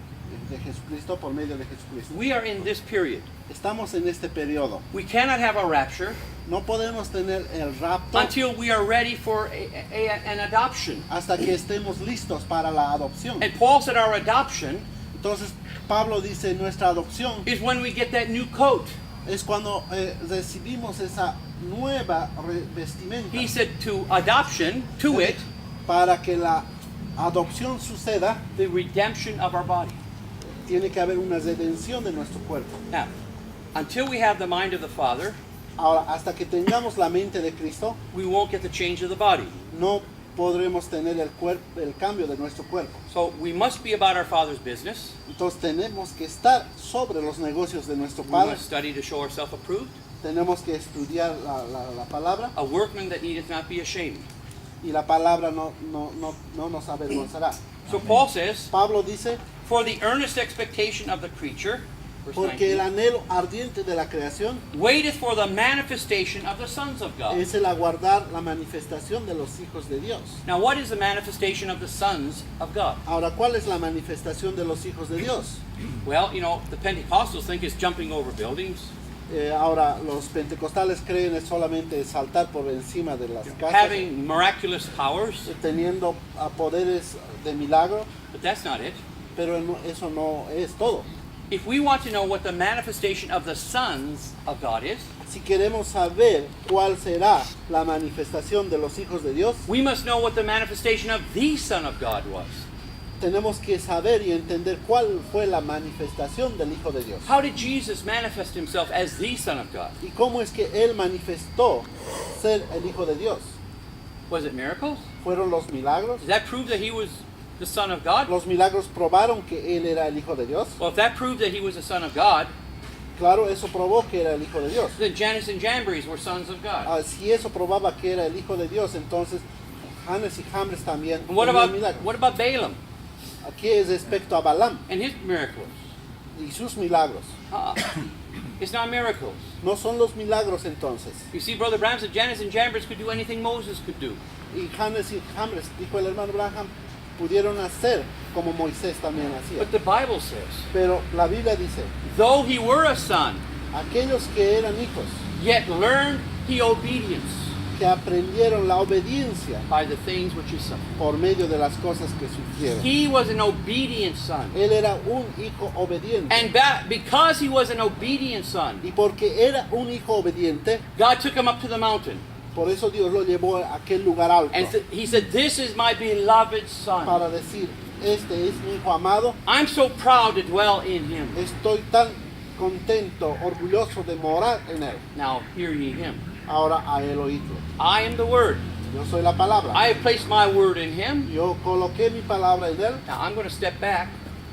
Jesucristo por medio de Jesucristo. We are in this period. Estamos en este periodo. We cannot have a rapture No podemos tener el rapto until we are ready for an adoption. hasta que estemos listos para la adopción. And Paul said our adoption Entonces Pablo dice nuestra adopción is when we get that new coat. es cuando recibimos esa nueva vestimenta. He said to adoption, to it, Para que la adopción suceda, the redemption of our body. tiene que haber una redención de nuestro cuerpo. Now, until we have the mind of the Father, Ahora, hasta que tengamos la mente de Cristo, we won't get the change of the body. no podremos tener el cambio de nuestro cuerpo. So we must be about our Father's business. Entonces tenemos que estar sobre los negocios de nuestro We Padre. must study to show ourselves approved, Tenemos que estudiar la palabra a workman that needeth not be ashamed. y la palabra no nos avergonzará. So Paul says, Pablo dice, for the earnest expectation of the creature, verse porque el 19, anhelo ardiente de la creación waiteth for the manifestation of the sons of God. es el aguardar la manifestación de los hijos de Dios. Now, what is the manifestation of the sons of God? Ahora, ¿cuál es la manifestación de los hijos de Dios? Well, you know, the Pentecostals think it's jumping over buildings, Ahora, los pentecostales creen es solamente saltar por encima de las casas, having miraculous powers, teniendo poderes de milagro, but that's not it. pero eso no es todo. if we want to know what the manifestation of the sons of God is, si queremos saber cuál será la manifestación de los hijos de Dios, we must know what the manifestation of the Son of God was. tenemos que saber y entender cuál fue la manifestación del Hijo de Dios. How did Jesus manifest himself as the Son of God? ¿Y cómo es que Él manifestó ser el Hijo de Dios? Was it miracles? ¿Fueron los milagros? Does that prove that he was the Son of God? ¿Los milagros probaron que Él era el Hijo de Dios? Well, if that proved that he was the Son of God, Claro, eso probó que era el Hijo de Dios. then Jannes and Jambres were sons of God. Si eso probaba que era el Hijo de Dios, entonces Janes y Jambres también And what tenían milagros. about Balaam Aquí es respecto a Balaam and his miracles? y sus milagros. It's not miracles. No son los milagros entonces. You see, Brother Branham said Jannes and Jambres could do anything Moses could do. Y Janes y Jambres, dijo el hermano Branham, pudieron hacer como Moisés también hacía. But the Bible says, Pero la Biblia dice, though he were a son, aquellos que eran hijos, yet learned he obedience que aprendieron la obediencia by the things which he suffered. por medio de las cosas que sufrieron. He was an obedient son. Él era un hijo obediente. And because he was an obedient son, Y porque era un hijo obediente, God took him up to the mountain. por eso Dios lo llevó a aquel lugar alto. And he said, this is my beloved son. Para decir, este es mi hijo amado, I'm so proud to dwell in him. estoy tan contento, orgulloso de morar en él. Now hear ye him. Ahora a él oídlo. I am the word. Yo soy la palabra. I have placed my word in him. Yo coloqué mi palabra en él, Now I'm going to step back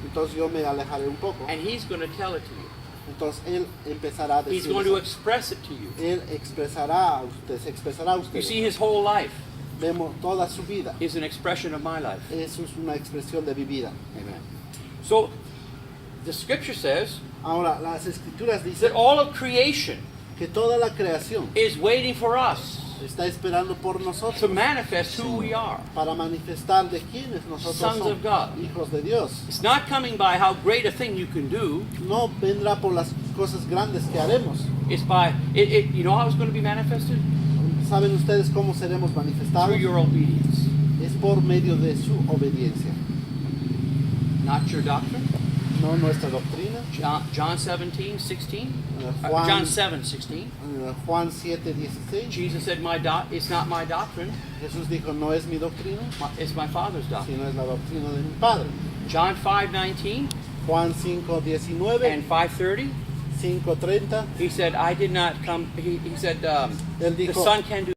entonces yo me alejaré un poco. and he's going to tell it to you. Entonces él empezará a He's decir, going to express it to you. él expresará a usted, se expresará a You usted. see, his whole life Vemos toda su vida. is an expression of my life. Eso es una expresión de mi vida. Amen. So the scripture says Ahora, las escrituras that dicen all of creation que toda la creación is waiting for us está esperando por to nosotros manifest who we are. para manifestar de quiénes nosotros Sons somos, of God. hijos de Dios. It's not coming by how great a thing you can do. No vendrá por las cosas grandes que haremos. It's by you know how it's going to be manifested? ¿Saben ustedes cómo seremos Through manifestados? your obedience. Es por medio de su obediencia, Not your doctrine. no nuestra doctrina. John 17:16. Juan, John 7:16. Juan 7:16. Jesus said, it's not my doctrine, Jesús dijo, no es mi doctrina, it's my Father's doctrine. sino es la doctrina de mi Padre. John 5:19 Juan 5:19, and 5:30. 5:30. He said, I did not come. He said, Él the dijo, Son can do